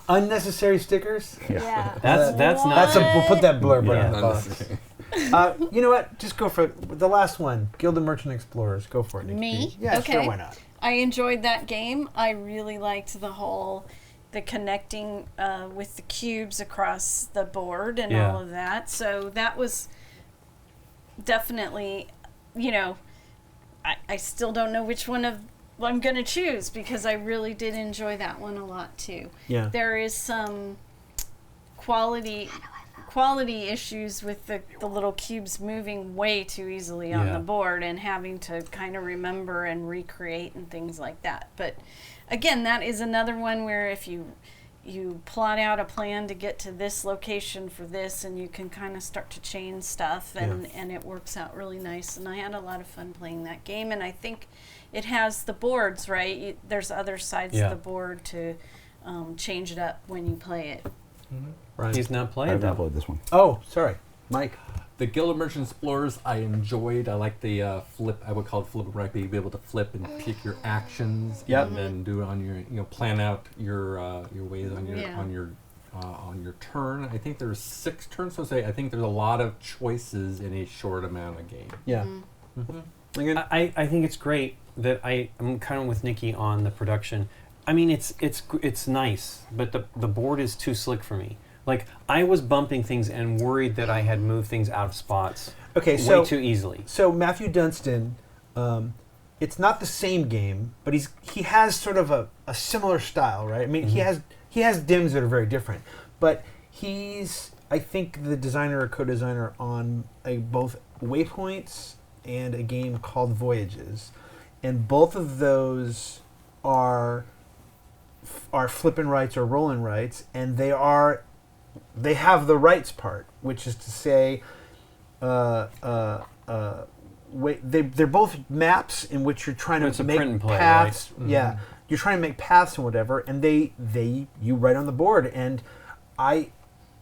Unnecessary stickers. Yeah. That's not. We'll put that blurb Yeah. on the box. You know what? Just go for the last one. Guild of Merchant Explorers. Go for it, Nikki. Me? Yeah, Okay. sure. Why not? I enjoyed that game. I really liked the connecting with the cubes across the board and Yeah. all of that. So that was definitely, I still don't know which one I'm going to choose because I really did enjoy that one a lot too. Yeah. There is some quality issues with the little cubes moving way too easily on Yeah. the board and having to kind of remember and recreate and things like that. But again, that is another one where if you plot out a plan to get to this location for this, and you can kind of start to chain stuff, and it works out really nice. And I had a lot of fun playing that game, and I think it has the boards, right? There's other sides Yeah. of the board to change it up when you play it. Right. He's not playing I've that. not played this one. Oh, sorry, Mike. The Guild of Merchant Explorers I enjoyed. I like the flip. I would call it flip and right. Be able to flip and pick your actions, Yep. and then do it on your plan out your ways on your Yeah. on your turn. I think there's 6 turns. So I think there's a lot of choices in a short amount of game. Yeah. Lincoln? I think it's great that I'm kind of with Nikki on the production. I mean, it's nice, but the board is too slick for me. Like, I was bumping things and worried that I had moved things out of spots Okay, way so too easily. So Matthew Dunstan, it's not the same game, but he has sort of a similar style, right? I mean, he has dims that are very different, but he's, I think, the designer or co-designer on both Waypoints and a game called Voyages, and both of those are flippin' rights or rollin' rights, and they have the rights part, which is to say, they're both maps in which you're trying It's to a make print and play, paths. right? Yeah, you're trying to make paths and whatever, and you write on the board. And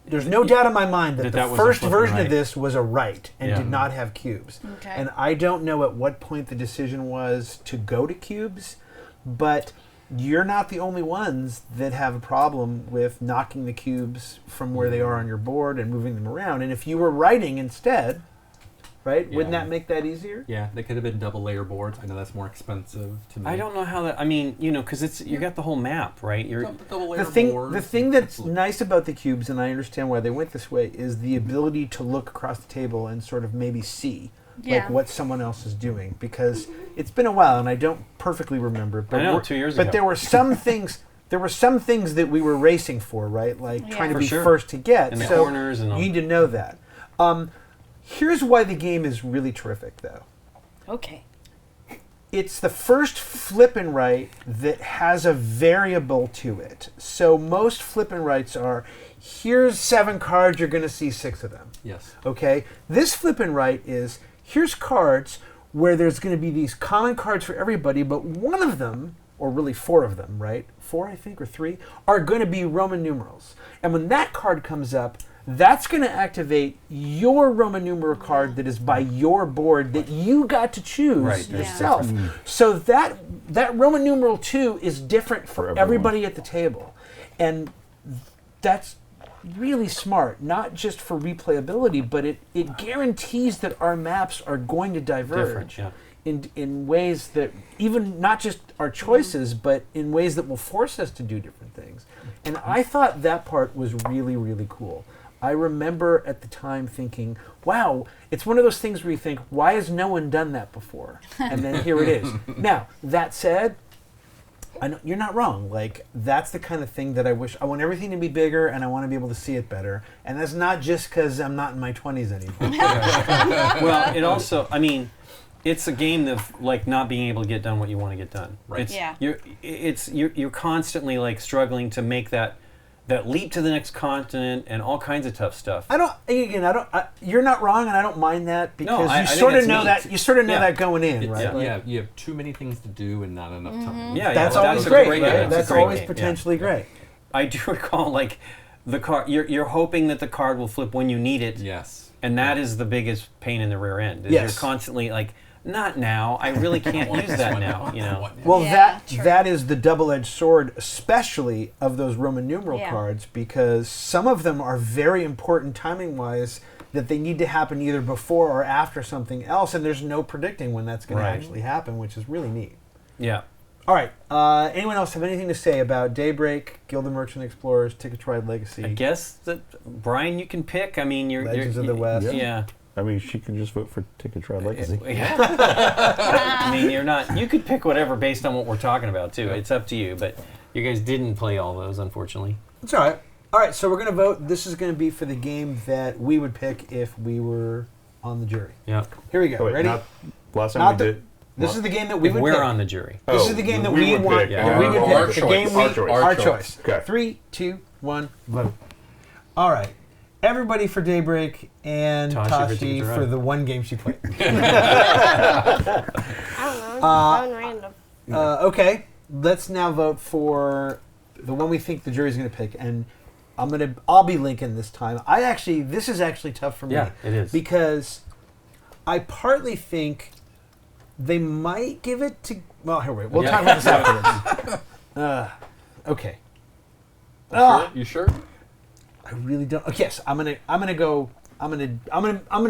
there's no doubt in my mind that That the was a first flip and version right. of this was a right and Yeah. did not have cubes. Okay. And I don't know at what point the decision was to go to cubes, but you're not the only ones that have a problem with knocking the cubes from where they are on your board and moving them around. And if you were writing instead, right, wouldn't Yeah. that make that easier? Yeah, they could have been double layer boards. I know that's more expensive to make. I don't know how that. I mean, because you got the whole map, right? Double layer The boards. thing that's nice about the cubes, and I understand why they went this way, is the ability to look across the table and sort of maybe see Yeah. like what someone else is doing, because it's been a while and I don't perfectly remember. But I know, 2 years ago. But there were some things. There were some things that we were racing for, right? Like Yeah. trying to For be sure. first to get. In the so corners and all. you need to know that. Here's why the game is really terrific, though. Okay. It's the first flip and right that has a variable to it. So most flip and rights are, here's 7 cards, you're going to see 6 of them. Yes. Okay? This flip and right is, here's cards, where there's going to be these common cards for everybody, but one of them, or really 4 of them, right? 4, I think, or 3, are going to be Roman numerals. And when that card comes up, that's going to activate your Roman numeral card that is by your board that you got to choose yourself. So that Roman numeral 2 is different for everybody at the table. And that's really smart, not just for replayability, but it guarantees that our maps are going to diverge in ways that even not just our choices, but in ways that will force us to do different things. And I thought that part was really, really cool. I remember at the time thinking, wow, it's one of those things where you think, why has no one done that before? And then here it is. Now, that said, I know, you're not wrong. Like, that's the kind of thing that I want everything to be bigger, and I want to be able to see it better. And that's not just because I'm not in my 20s anymore. Well, it also, I mean, it's a game of like not being able to get done what you want to get done. Right. You're constantly like struggling to make that leap to the next continent and all kinds of tough stuff. You're not wrong, and I don't mind that because I you sort of know neat. that. You sort of know that going in, right? Yeah, you have too many things to do and not enough time. Yeah, that's well, always that's great. great Right? game. That's great always game. potentially great. I do recall like the card. You're hoping that the card will flip when you need it. Yes. And that is the biggest pain in the rear end. Is Yes. You're constantly like, not now. I really can't use that now. You know. Well, True. that is the double-edged sword, especially of those Roman numeral cards, because some of them are very important timing-wise that they need to happen either before or after something else, and there's no predicting when that's going to actually happen, which is really neat. Yeah. All right. Anyone else have anything to say about Daybreak, Guild of Merchant Explorers, Ticket to Ride Legacy? I guess that Brian, you can pick. I mean, Legends of the West. Yeah. I mean, she can just vote for Ticket to Ride Legacy. I mean, you're not. You could pick whatever based on what we're talking about too. It's up to you. But you guys didn't play all those, unfortunately. It's all right. All right. So we're going to vote. This is going to be for the game that we would pick if we were on the jury. Yeah. Here we go. Oh, wait, Ready? Last time Not we the- did. This is the game that we If would we're pick. on the jury. This is the game that we would want. pick. Yeah. We would Our pick. The choice. game Our our choice. choice. Okay. 3, 2, 1, vote. All right. Everybody for Daybreak and Tashi for Tashi Ticket to for Ride. the one game she played. I don't know. Phone random. Okay. Let's now vote for the one we think the jury's going to pick, and I'll be Lincoln this time. This is actually tough for me. Yeah, it is. Because I partly think they might give it to. Well, here we'll talk about this afterwards. Okay. You sure? I really don't. Okay, yes, I'm gonna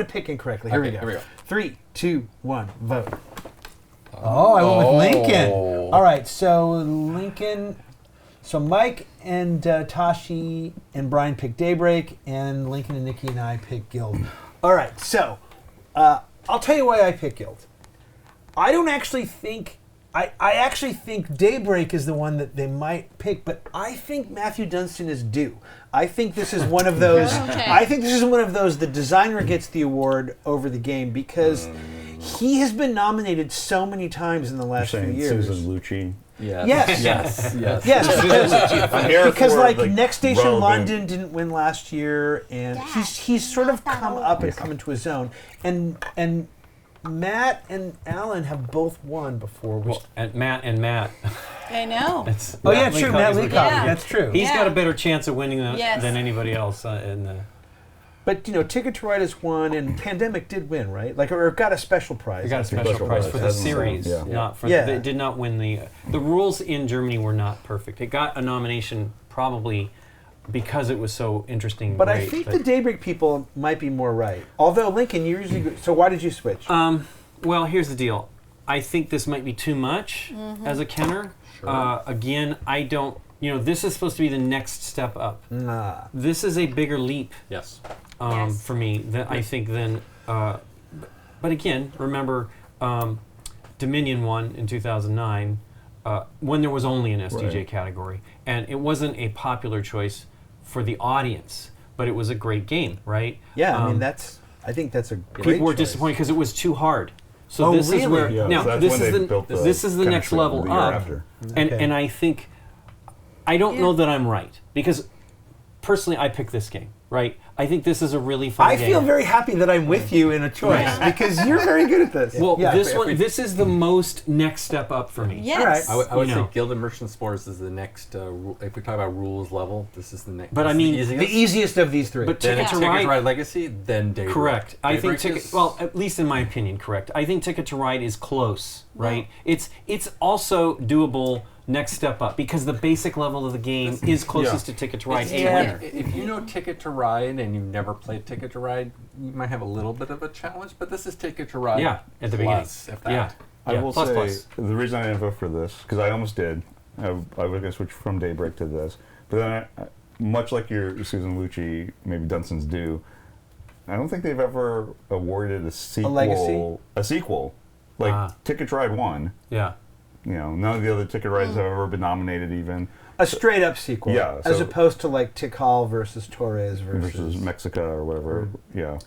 pick incorrectly. Here we go. 3, 2, 1, vote. Oh, I went with Lincoln. All right, so Lincoln. So Mike and Tashi and Brian pick Daybreak, and Lincoln and Nikki and I pick Guild. All right, so I'll tell you why I pick Guild. I don't actually think. I actually think Daybreak is the one that they might pick, but I think Matthew Dunstan is due. I think this is one of those. Okay. I think this is one of those. The designer gets the award over the game because he has been nominated so many times in the You're last few saying years. Susan Lucci. Yeah. Yes. I'm here because for, like Next Station relevant- London didn't win last year, and he's sort of come up and come into his own, and Matt and Alan have both won before. Well, and Matt. I know. It's Oh yeah, Matt true. Leacock Matt is the Leacock. guy. That's true. He's got a Yeah. better chance of winning Yes. than anybody else in the. But Ticket to Ride has won, and Pandemic did win, right? Like, or got a special prize. They got a special Special prize prize. for the Hasn't series, sold, yeah. not for. Yeah. They did not win the rules in Germany were not perfect. It got a nomination probably because it was so interesting. But great, I think the Daybreak people might be more right. Although Lincoln, you usually go, so why did you switch? Well, here's the deal. I think this might be too much as a Kenner. Again, I don't. This is supposed to be the next step up. Nah. This is a bigger leap. Yes. Yes. For me, I think then. But again, remember, Dominion won in 2009 when there was only an SDJ Right. category, and it wasn't a popular choice for the audience, but it was a great game, right? Yeah, I mean I think that's a great People were choice. disappointed because it was too hard. So Oh, this is really? where Yeah, now so that's this when is they the built the this is the next Kennerspiel level the year up, after. and Okay. and I think I don't know that I'm right because personally I picked this game, right? I think this is a really fun I game. feel very happy that I'm with you in a choice because you're very good at this. Well, Yeah, this is the most next step up for me. Yes. All right. I would You say know. Guild of Merchant Explorers is the next. If we talk about rules level, this is the next. But this I is mean, the easiest of these three. But Then Ticket it's to Ticket Ride, to Ride Legacy, then Daybreak. correct. I think Daybreak is- well, at least in my opinion, correct. I think Ticket to Ride is close, right? It's also doable. Next step up because the basic level of the game is closest to Ticket to Ride. It's A like, winner. if you know Ticket to Ride and you've never played Ticket to Ride, you might have a little bit of a challenge. But this is Ticket to Ride. Yeah, at the plus, beginning. if that. Yeah. I will plus, say plus. the reason I didn't vote for this because I almost did. I was going to switch from Daybreak to this, but then much like your Susan Lucci, maybe Dunson's do, I don't think they've ever awarded a sequel. legacy? A sequel, like Ah. Ticket to Ride 1. Yeah. You know, none of the other Ticket Rides have ever been nominated even. a straight up sequel. Yeah, As so- opposed to like Tikal versus Torres Versus Mexico or whatever. Yeah.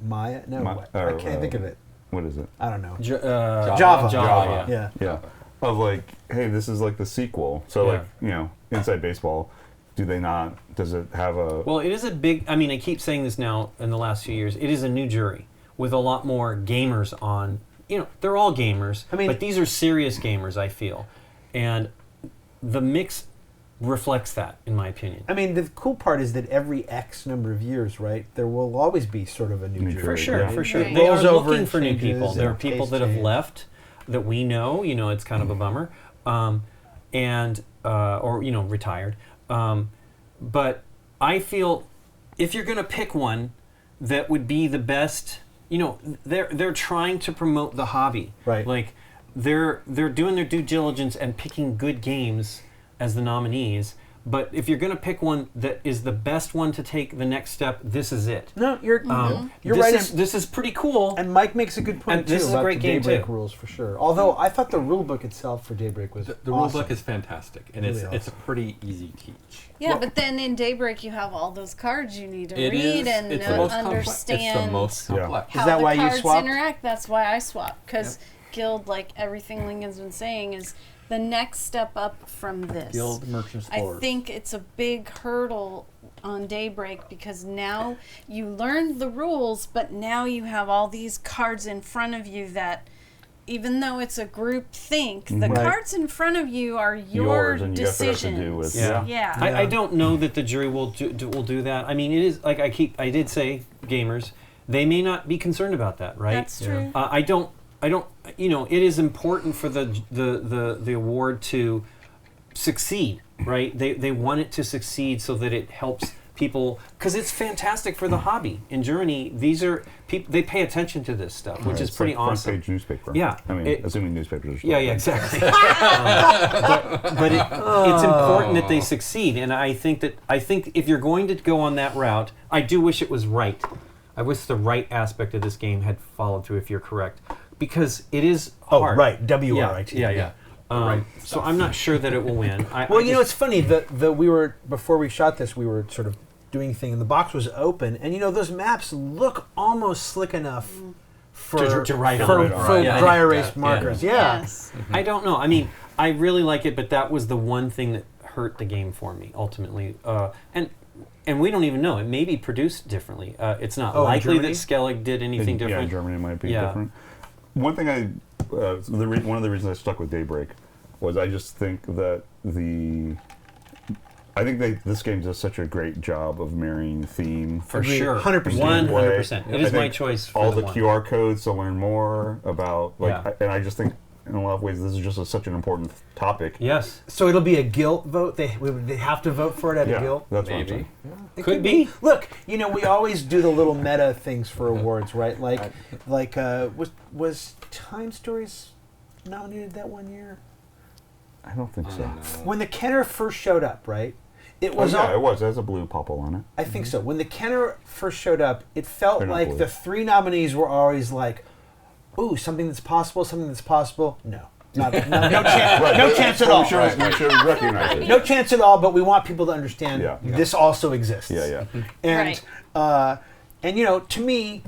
Maya? No, Ma- I or, can't think of it. What is it? I don't know. Java. Java. Yeah. Yeah. Yeah. Of like, hey, this is like the sequel. So Yeah. like, you know, Inside Baseball, do they not? Does it have a? Well, it is a big. I mean, I keep saying this now in the last few years. It is a new jury with a lot more gamers on. You know, they're all gamers. I mean- but these are serious gamers. I feel, and the mix reflects that, in my opinion. I mean, the cool part is that every X number of years, right, there will always be sort of a new New jury. jury, For sure, yeah. for sure. It They are rolls over looking and for new changes people. There are and people tastes that have change. left that we know. You know, it's kind of a bummer, and or you know, retired. But I feel if you're going to pick one that would be the best, you know, they're trying to promote the hobby, Right. Like they're doing their due diligence and picking good games as the nominees. But if you're going to pick one that is the best one to take the next step, this is it. No, you're This right. Is, this is pretty cool. And Mike makes a good point And too this is a about great the game, Daybreak too. rules for sure. Although I thought the rule book itself for Daybreak was The awesome. rule book is fantastic, and Really it's a awesome. pretty easy teach. Yeah, but then in Daybreak you have all those cards you need to It read is. and It's the most complex. understand It's the most Yeah. complex. how Is that the why you cards swapped? interact. That's why I swap because Guild, like everything Lincoln's been saying, is the next step up from this. Guild Merchant I Explorers. think it's a big hurdle on Daybreak because now you learned the rules, but now you have all these cards in front of you that, even though it's a group think, the Right. cards in front of you are your Yours, and you have to decisions. do with Yeah. Yeah. I don't know that the jury will do that. I mean, it is like I did say, gamers, they may not be concerned about that, right? That's true. I don't. You know, it is important for the award to succeed, right? They want it to succeed so that it helps people because it's fantastic for the hobby. In Germany, these are people. They pay attention to this stuff, which is It's pretty like front awesome. page newspaper. Yeah. I mean, It- assuming newspapers are still Yeah, open. exactly. But it's important that they succeed, and I think if you're going to go on that route, I do wish it was right. I wish the right aspect of this game had followed through. If you're correct, because it is Oh, hard. right. WRIT. Yeah. So I'm not sure that it will win. Well, you know, it's funny that we were before we shot this, we were sort of doing thing, and the box was open, and you know those maps look almost slick enough for To write on for, it, for yeah. dry erase Yeah. markers. Yeah. Yes. I don't know. I mean, I really like it, but that was the one thing that hurt the game for me ultimately. And we don't even know. It may be produced differently. It's not Oh, in likely that Germany? Skellig did anything Yeah, different. Germany might be Yeah. different. One thing one of the reasons I stuck with Daybreak was I just think that this game does such a great job of marrying theme. For Agreed. sure. 100%. 100%. It I is my think choice for all the the one. QR codes to learn more about, Yeah. and I just think in a lot of ways this is just such an important topic. Yes. So it'll be a guilt vote. They have to vote for it at a Yeah, guilt. that's what I'm Maybe. saying. It Could be. Look, you know, we always do the little meta things for awards, right? Like was Time Stories nominated that one year? I don't think so. When the Kenner first showed up, right? It Oh, was yeah, it was. It has a blue popple on it. I think so. When the Kenner first showed up, it felt They're not like blue. the three nominees were always like, "Ooh, something that's possible, something that's possible." No, no chance, Right, no but- chance at but all. We should recognize it. No chance at all. But we want people to understand Yeah. this also exists. Yeah. And and you know, to me,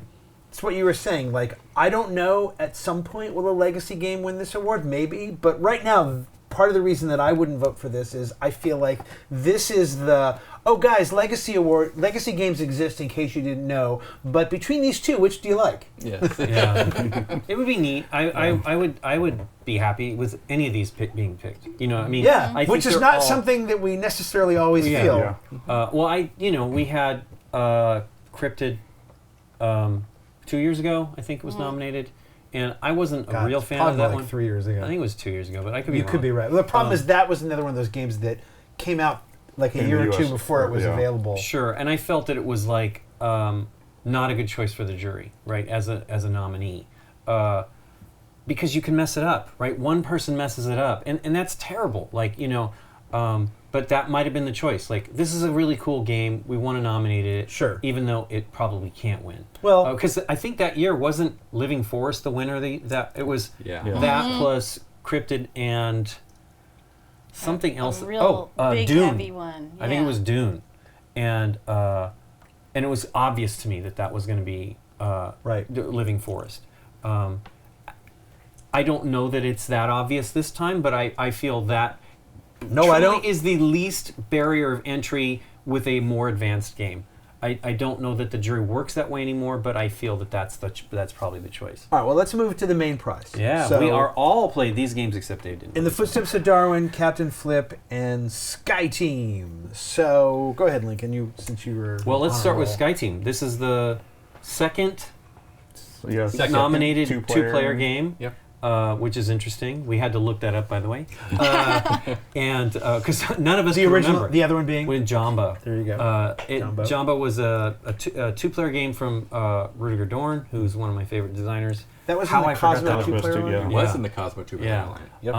it's what you were saying. Like, I don't know. At some point, will a legacy game win this award? Maybe. But right now, part of the reason that I wouldn't vote for this is I feel like this is the guys, legacy games exist in case you didn't know, but between these two, which do you like? Yes. Yeah, it would be neat. I would be happy with any of these being picked. You know, I mean, Yeah, I think which is they're not all- something that we necessarily always feel. Yeah. Well, we had Cryptid 2 years ago. I think it was nominated, and I wasn't a real fan of that like one. 3 years ago. I think it was 2 years ago, but I could be You wrong. could be right. Well, the problem is that was another one of those games that came out like a In year the or two US, before it was yeah. available. Sure, and I felt that it was like not a good choice for the jury, right? As a nominee, because you can mess it up, right? One person messes it up, and that's terrible. Like but that might have been the choice. Like, this is a really cool game. We want to nominate it, Sure. even though it probably can't win. Well, Because I think that year wasn't Living Forest the winner. That it was Yeah. that plus Cryptid and something else. A real big, Dune. heavy one. I think it Yeah. was Dune, and it was obvious to me that was going to be right. Living Forest. I don't know that it's that obvious this time, but I feel that No, truly I don't. is the least barrier of entry with a more advanced game. I don't know that the jury works that way anymore, but I feel that that's probably the choice. All right, well, let's move to the main prize. Yeah, So, we are all played these games except Dave didn't. in the footsteps of Darwin, Captain Flip, and Sky Team. So go ahead, Lincoln. Since you were Well, let's on a start with roll. Sky Team. This is the second Yeah. nominated two-player. two-player game, Yep. which is interesting. We had to look that up, by the way, and because none of us The could original, remember. the other one being. With Jamba. There you go. Jamba. Jamba was a two-player game from Rudiger Dorn, who's one of my favorite designers. That was How in the I forgot Cosmo that one. two-player Cosmo one? two, It yeah. was Yeah. in the Cosmo 2 Yeah. line. Yep.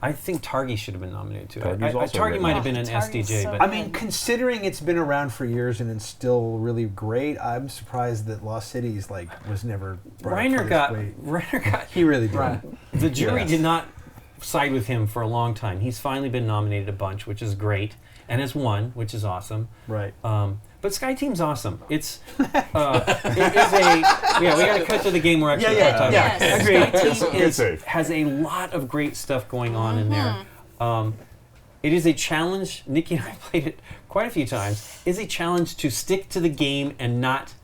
I think Targi should have been nominated too. Targi's also Targi great. might have been an Targi's SDJ, so but I mean, considering it's been around for years and it's still really great, I'm surprised that Lost Cities was never brought up for Reiner got He really did. the jury Yes. did not side with him for a long time. He's finally been nominated a bunch, which is great, and has won, which is awesome. Right. But Sky Team's awesome. It is a we got to cut to the game we're actually talking about. Yes. Agreed. Sky Team has a lot of great stuff going on in there. It is a challenge. Nikki and I played it quite a few times. It's a challenge to stick to the game and not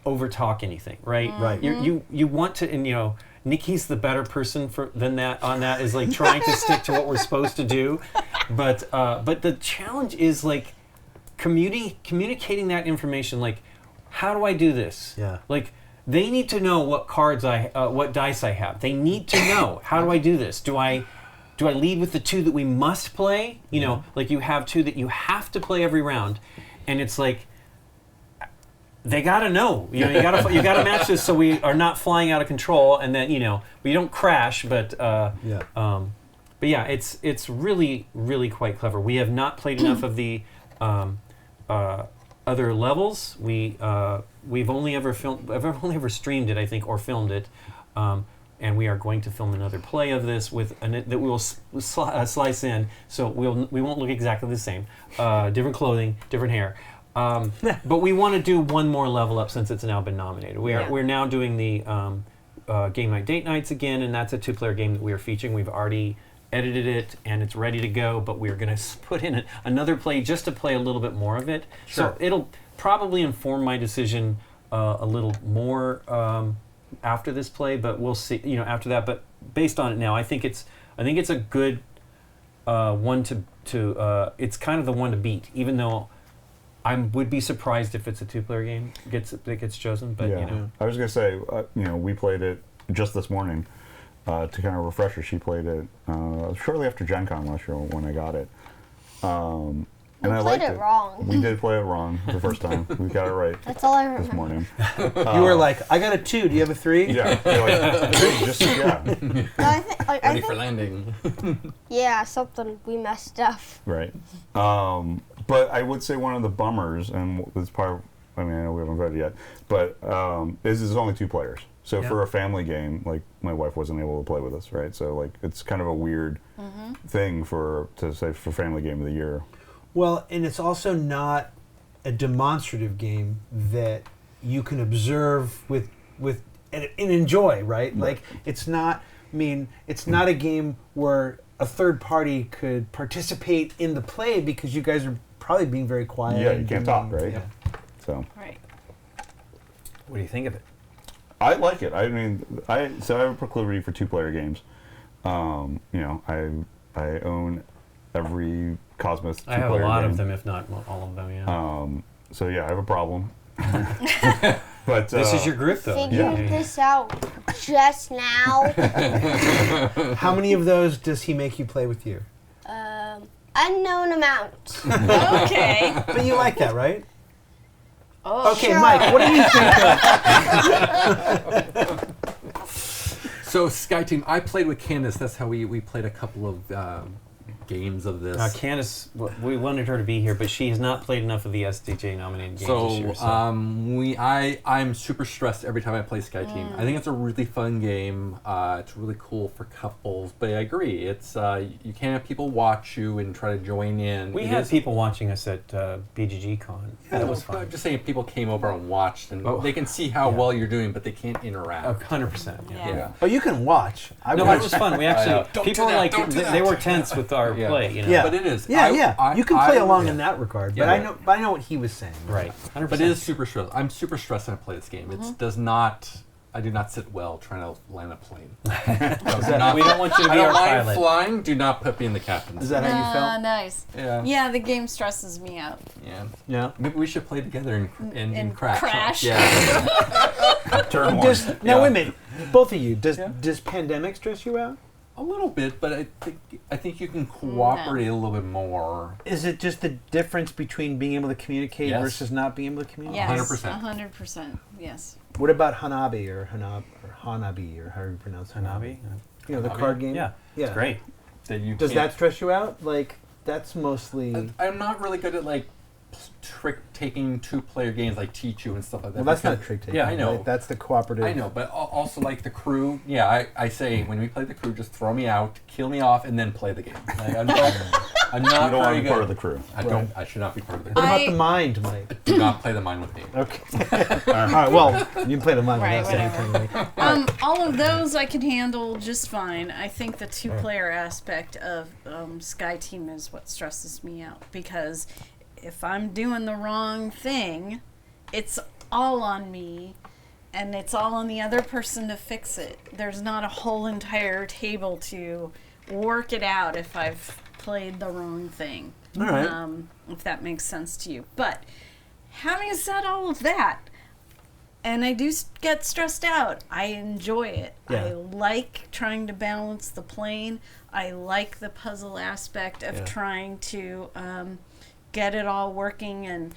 overtalk anything. Right. Right. You want to, and Nikki's the better person than that. On that is like trying to stick to what we're supposed to do, but the challenge is like communicating that information. Like, how do I do this? Yeah. Like, they need to know what cards what dice I have. They need to know, how do I do this? Do I lead with the two that we must play? Like you have two that you have to play every round, and it's like they gotta know. You gotta match this so we are not flying out of control, and then we don't crash. But yeah, it's really really quite clever. We have not played enough of the other levels. We've only ever streamed it, I think, or filmed it. And we are going to film another play of this that we will slice in, so we won't look exactly the same. Different clothing, different hair. But we want to do one more level up since it's now been nominated. We're now doing the GameNight Date Nights again, and that's a two-player game that we are featuring. We've already edited it and it's ready to go, but we're going to put in another play just to play a little bit more of it. Sure. So it'll probably inform my decision a little more after this play, but we'll see. After that, but based on it now, I think it's a good one to. It's kind of the one to beat, even though I would be surprised if it's a two-player game that gets chosen. But I was gonna say, we played it just this morning to kind of refresh her. She played it shortly after Gen Con last year when I got it. And I played liked it wrong. We did play it wrong the first time. We got it right That's all I this remember. morning. You were like, I got a 2. Do you have a 3? Yeah. Yeah. No, I Ready think for landing. yeah, something we messed up. Right. But I would say one of the bummers, and this part, I know we haven't voted yet, but is only 2 players. So for a family game, like my wife wasn't able to play with us, right? So like it's kind of a weird thing to say for family game of the year. Well, and it's also not a demonstrative game that you can observe with and enjoy, right? Like it's not. It's not a game where a third party could participate in the play because you guys are probably being very quiet. Yeah, you can't talk, right? Yeah. So. Right. What do you think of it? I like it. I mean, I have a proclivity for 2-player games. You know, I own every Cosmos 2-player I have a lot game. of them, if not all of them. Yeah. So yeah, I have a problem. But This is your group, though. Figured this out just now. How many of those does he make you play with you? Unknown amount. Okay. But you like that, right? Oh, Okay, Sure. Mike, what do you think of? So Sky Team, I played with Candace. That's how we played a couple of games of this. Candace, we wanted her to be here, but she has not played enough of the SDJ nominated games this year. So I'm super stressed every time I play Sky Team. I think it's a really fun game. It's really cool for couples. But I agree, it's you can't have people watch you and try to join in. We had people watching us at BGG Con. Yeah, That was fun. I'm just saying, people came over and watched, and they can see how well you're doing, but they can't interact. 100%. Yeah. Oh, you can watch. No, but it was fun. We actually Don't people do were that, like don't do they that. were tense with our Yeah. play. You know? Yeah. But it is. Yeah, you can play along in yeah. that regard. Yeah. But I know what he was saying. Right. 100%. But it is super stressful. I'm super stressed when I play this game. It does not. I do not sit well trying to land a plane. we don't want you to I be our don't mind pilot. flying. Do not put me in the captain's Is that how you felt? Nice. Yeah. Yeah, the game stresses me out. Yeah. Yeah. Maybe we should play together and crash. Crash. Yeah. Turn one. Now Yeah. wait a minute, both of you. Does Yeah. pandemic stress you out? A little bit, but I think you can cooperate a little bit more. Is it just the difference between being able to communicate Yes. versus not being able to communicate? Yes. 100%. 100%. Yes. What about Hanabi or Hanabi or however you pronounce Hanabi? You know, the Hanabi? card game. Yeah. Yeah. It's great. That you Does can't- that stress you out? Like that's mostly. I'm not really good at like trick taking 2-player games like Teach You and stuff like that. Well, that's because- not trick taking. Yeah, I know. right? That's the cooperative. I know, but also like the crew. Yeah, I say when we play the crew, just throw me out, kill me off, and then play the game. Like, I'm not You don't want very to be good. part of the crew. I don't. I should not be part of the What crew. about the mind, Mike? Do not play the mine with me. Okay. All right. Well, you can play the mind Right, without saying whatever. anything. All of those I can handle just fine. I think the 2-player aspect of Sky Team is what stresses me out, because if I'm doing the wrong thing, it's all on me, and it's all on the other person to fix it. There's not a whole entire table to work it out if I've played the wrong thing. All right. If that makes sense to you. But having said all of that, and I do get stressed out, I enjoy it. Yeah. I like trying to balance the plane. I like the puzzle aspect of Yeah. trying to get it all working and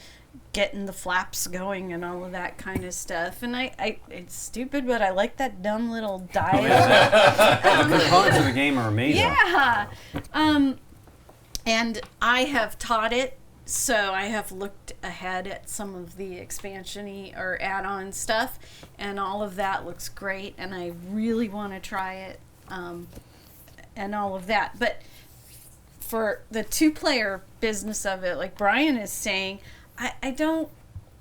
getting the flaps going and all of that kind of stuff. And I it's stupid, but I like that dumb little dial. The components of the game are amazing. Yeah. And I have taught it, so I have looked ahead at some of the expansion-y or add-on stuff, and all of that looks great, and I really want to try it, and all of that. But for the 2-player business of it, like Brian is saying, I don't,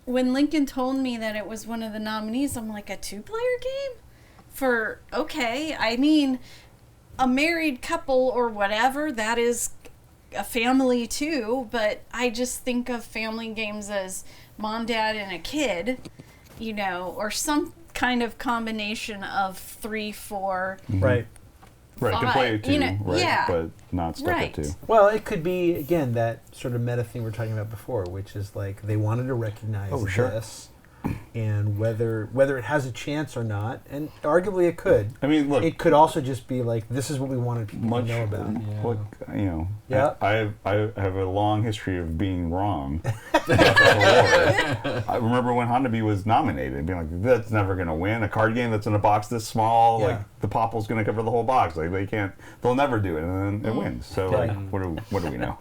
when Lincoln told me that it was one of the nominees, I'm like, a 2-player game? Okay, I mean, a married couple or whatever, that is a family too, but I just think of family games as mom, dad, and a kid, you know, or some kind of combination of 3, 4. Right. Right, you can play it too, You know, right? yeah. But not stuck Right. at 2. Well, it could be again that sort of meta thing we were talking about before, which is like they wanted to recognize sure. this, and whether it has a chance or not, and arguably it could. I mean, look, It could also just be like this is what we wanted people much to know about. look, you know, Yeah. I have a long history of being wrong. I remember when Hanabi was nominated, being like, "That's never going to win. A card game that's in a box this small, Yeah. like the popple's going to cover the whole box. Like they'll never do it, and then it wins. So like, what do we know?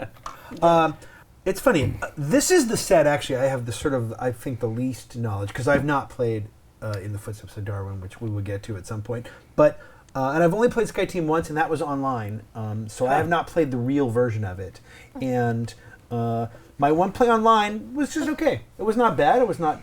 It's funny. This is the set actually. I have the sort of I think the least knowledge because I've not played in the footsteps of Darwin, which we will get to at some point. But and I've only played Sky Team once, and that was online. So I have not played the real version of it. And my one play online was just okay. It was not bad. It was not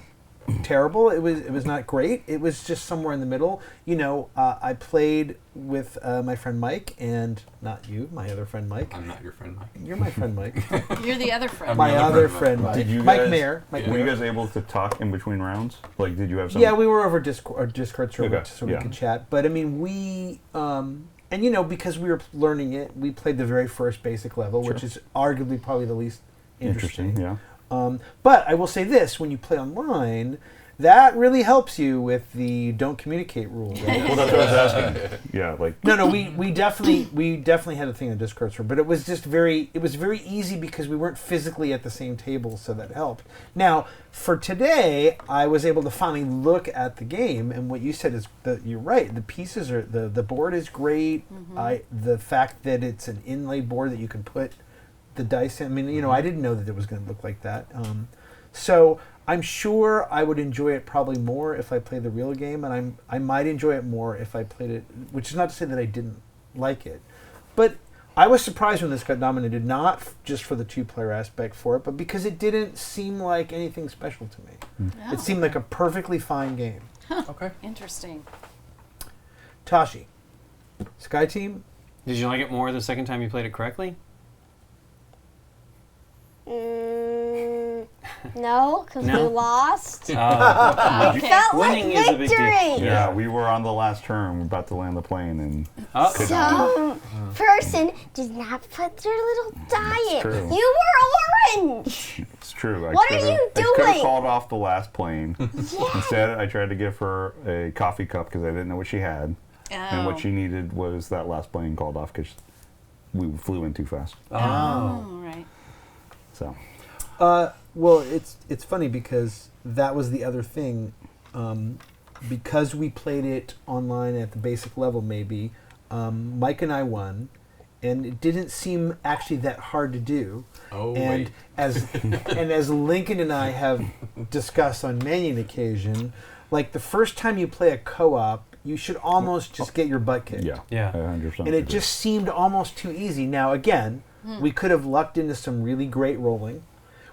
terrible. It was not great. It was just somewhere in the middle. You know, I played with my friend Mike, and not you, my other friend Mike. I'm not your friend, Mike. You're my friend Mike. You're the other friend. My other friend Mike. Did you Mike guys, Mayer. were you guys able to talk in between rounds? Like, did you have some? Yeah, we were over Discord server Okay, so we yeah. could chat. But I mean, we and you know, because we were learning it, we played the very first basic level, which is arguably probably the least interesting. Yeah. But I will say this: when you play online, that really helps you with the don't communicate rule. Right? Well, that's what I was asking. Yeah, like. No, we definitely had a thing on Discord server, but it was very easy because we weren't physically at the same table, so that helped. Now, for today, I was able to finally look at the game, and what you said is that you're right. The pieces are the board is great. The fact that it's an inlay board that you can put the dice in. I mean, you know, I didn't know that it was going to look like that. So I'm sure I would enjoy it probably more if I played the real game, and I might enjoy it more if I played it, which is not to say that I didn't like it. But I was surprised when this got nominated, not just for the two-player aspect for it, but because it didn't seem like anything special to me. Oh, It seemed like a perfectly fine game. Okay. Interesting. Tashi, Sky Team? Did you like it more the second time you played it correctly? No, because No? we lost. Okay. Felt Winning like is a big deal. victory. Yeah, we were on the last turn, we're about to land the plane, and Some person did not put their little die in. true. You were orange. it's true. What are you I could have doing? called off the last plane. Yeah. Instead, I tried to give her a coffee cup because I didn't know what she had. And what she needed was that last plane called off because we flew in too fast. Oh, right. So, Well, it's funny because that was the other thing. Because we played it online at the basic level, maybe Mike and I won, and it didn't seem actually that hard to do. Oh, and wait. as Lincoln and I have discussed on many an occasion, like the first time you play a co-op, you should almost just get your butt kicked. yeah. Yeah. 100%. And it just seemed almost too easy. Now, again, we could have lucked into some really great rolling.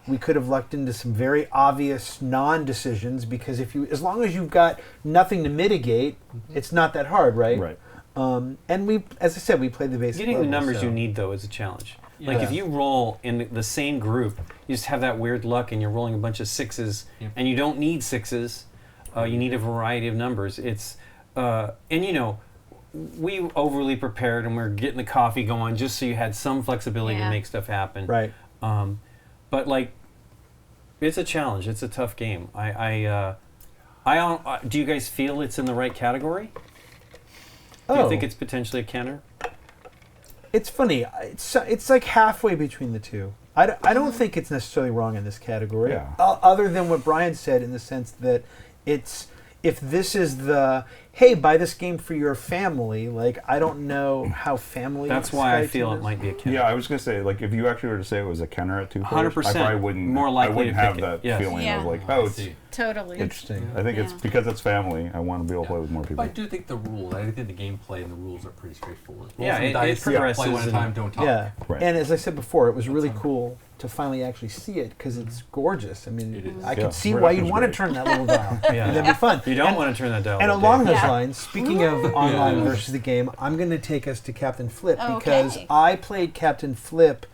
We could have lucked into some very obvious non-decisions because as long as you've got nothing to mitigate, it's not that hard, right? Right. And we, as I said, we played the basic Getting the level, numbers so- you need, though, is a challenge. Like, if Yeah. you roll in the same group, you just have that weird luck and you're rolling a bunch of sixes, and you don't need sixes. You need a variety of numbers. It's, and you know, we overly prepared and we're getting the coffee going just so you had some flexibility to Yeah. make stuff happen. Right. But, like, it's a challenge. It's a tough game. I don't, do you guys feel it's in the right category? Do you think it's potentially a Kenner? It's funny. It's like halfway between the two. I don't think it's necessarily wrong in this category. Yeah. Other than what Brian said, in the sense that it's if this is the hey, buy this game for your family. Like I don't know how family. That's why I Sky feel Team it is. might be a Kenner. Yeah, I was gonna say, like, if you actually were to say it was a Kenner at 2 players, 100% I probably wouldn't. more likely I wouldn't to have pick it. that Yes. feeling Yeah. of like, oh, I it's see. Totally. Interesting. I think it's Yeah. because it's family. I want to be able to play with more people. But I do think the rule, I think the gameplay and the rules are pretty straightforward. Roll Yeah, some it dice, progresses play one at a and- time, don't talk. Yeah. Right. And as I said before, it was really cool to finally actually see it because it's gorgeous. I mean, It is. I Yeah, could see right why up you'd is want to great. turn that little dial. Yeah. And that'd be fun. You don't And- want to turn that down. And all along day. those Yeah. lines, speaking of online versus the game, I'm going to take us to Captain Flip because Okay. I played Captain Flip,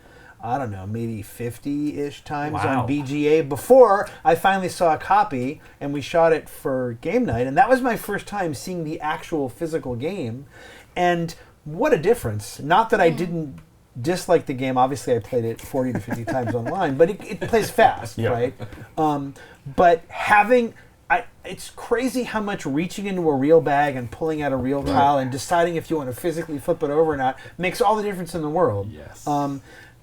I don't know, maybe 50-ish times Wow. on BGA before I finally saw a copy and we shot it for Game Night. And that was my first time seeing the actual physical game. And what a difference. Not that I didn't dislike the game. Obviously, I played it 40 to 50 times online, but it plays fast, Yeah. right? But having... it's crazy how much reaching into a real bag and pulling out a real tile and deciding if you want to physically flip it over or not makes all the difference in the world. Yes.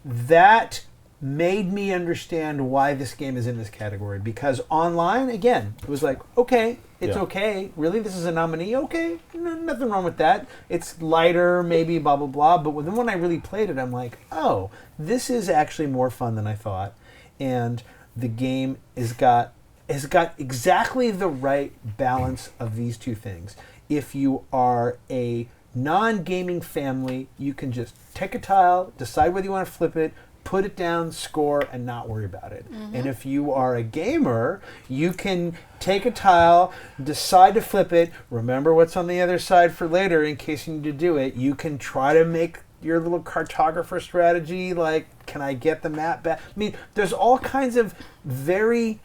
That made me understand why this game is in this category because online, again, it was like, okay, it's Yeah. okay. Really, this is a nominee? Okay, nothing wrong with that. It's lighter, maybe, blah, blah, blah. But then when I really played it, I'm like, oh, this is actually more fun than I thought. And the game has got exactly the right balance of these two things. If you are a non-gaming family, you can just take a tile, decide whether you want to flip it, put it down, score, and not worry about it. And if you are a gamer, you can take a tile, decide to flip it, remember what's on the other side for later in case you need to do it. You can try to make your little cartographer strategy, like, can I get the map back? I mean, there's all kinds of very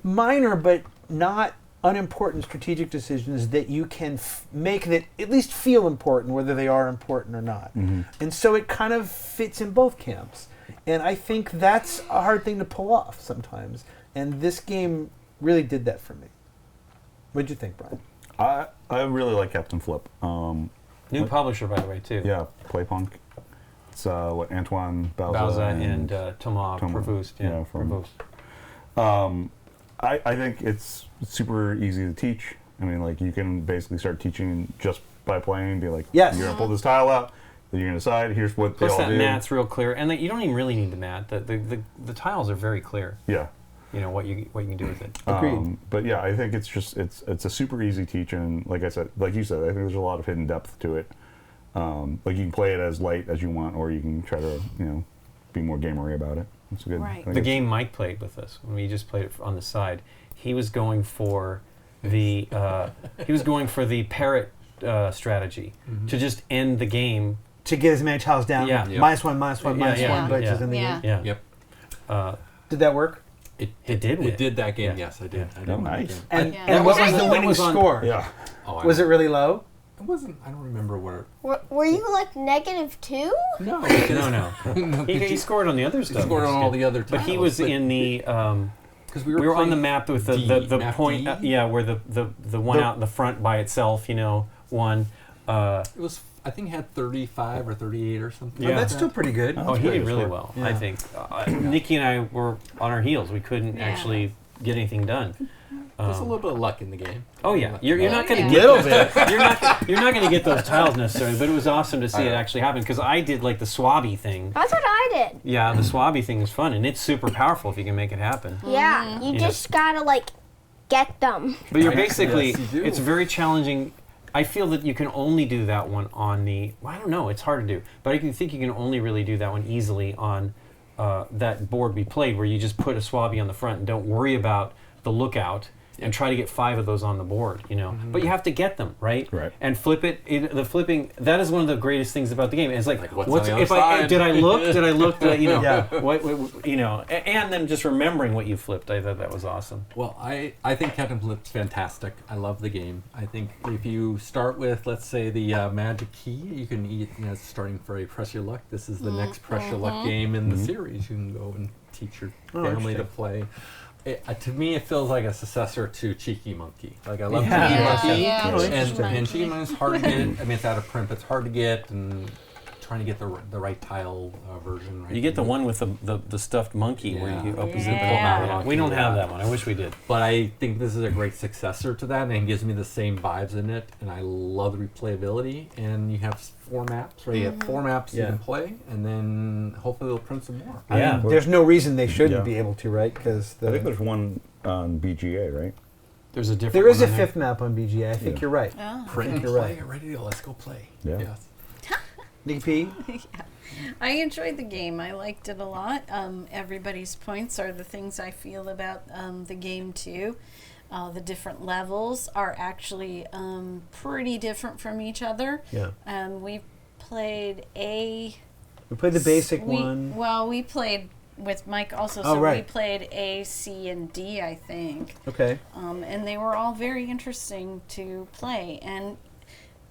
minor but not unimportant strategic decisions that you can make that at least feel important, whether they are important or not. And so it kind of fits in both camps. And I think that's a hard thing to pull off sometimes. And this game really did that for me. What'd you think, Brian? I really like Captain Flip. New publisher, by the way, too. Yeah, Playpunk. It's Antoine Bauza Bauza and Thomas Provost. Yeah, from I think it's super easy to teach. I mean, like, you can basically start teaching just by playing. Be like, yes, you're gonna pull this tile out. Then you're gonna decide. Here's what Plus they all that do. mat's real clear, and you don't even really need the mat. The tiles are very clear. Yeah. You know what you can do with it. Agreed. But yeah, I think it's just it's a super easy teach, and like I said, like you said, I think there's a lot of hidden depth to it. Like, you can play it as light as you want, or you can try to be more gamery about it. It's good. Right. The game Mike played with us when we just played it on the side. He was going for the parrot strategy to just end the game. To get as many tiles down. Yeah. Yep. -1, -1, -1, but just in the Yeah. game. Yep. Did that work? It did. It did that game. Yeah. Yes, I did. I did. Oh, nice. And, Yeah. and what was the that winning was on- score? Yeah. Oh, Was it really low? It wasn't. I don't remember where. Were you like -2? No. No. He scored on the other stuff. He scored on all the other tiles. But he was in the. Because We were on the map with the map point. D? Where the one out in the front by itself. Won. It was. I think it had 35 or 38 or something. Oh, Yeah. that's still pretty good. Oh, he great did really score. well. Yeah. I think Nikki and I were on our heels. We couldn't actually get anything done. There's a little bit of luck in the game. Oh yeah, you're not going to Yeah. get Little bit. you're not going to get those tiles necessarily, but it was awesome to see it actually happen because I did like the swabby thing. That's what I did. Yeah, the swabby thing is fun and it's super powerful if you can make it happen. Yeah, you You just gotta like get them. But you're basically Yes, you do. it's very challenging. I feel that you can only do that one on the. Well, I don't know. It's hard to do, but I think you can only really do that one easily on that board we played, where you just put a swabby on the front and don't worry about the lookout. And try to get 5 of those on the board, But you have to get them, right? Right. And flip it. The flipping, that is one of the greatest things about the game. It's like what's on the other if side? did I look? Did I look? Did I, Yeah. and then just remembering what you flipped. I thought that was awesome. Well, I think Captain Flip's fantastic. I love the game. I think if you start with, let's say, the magic key, you can starting for a Press Your Luck. This is the next Press Your Luck game in the series. You can go and teach your family to play. To me, it feels like a successor to Cheeky Monkey. Like, I love Yeah. Cheeky Monkey. Yeah. And Cheeky Monkey's hard to get. I mean, it's out of print, but it's hard to get, and trying to get the right tile version. Right? You get the one with the stuffed monkey where you opens it. Yeah. We don't have that one. I wish we did. But I think this is a great successor to that, and it gives me the same vibes in it. And I love the replayability. And you have 4 maps, right? You have 4 maps you can play, and then hopefully they'll print some more. I mean, there's no reason they shouldn't be able to, right? Because I think there's one on BGA, right? There's a different. there is a one on there. 5th map on BGA. I think you're right. Oh. Print and you're play. right. Ready to go. Let's go play. Yeah. Yes. Nikki P? I enjoyed the game. I liked it a lot. Everybody's points are the things I feel about the game too. The different levels are actually pretty different from each other. Yeah. We played We played the basic one. Well, we played with Mike also, Oh, so right. we played A, C, and D, I think. Okay. And they were all very interesting to play. And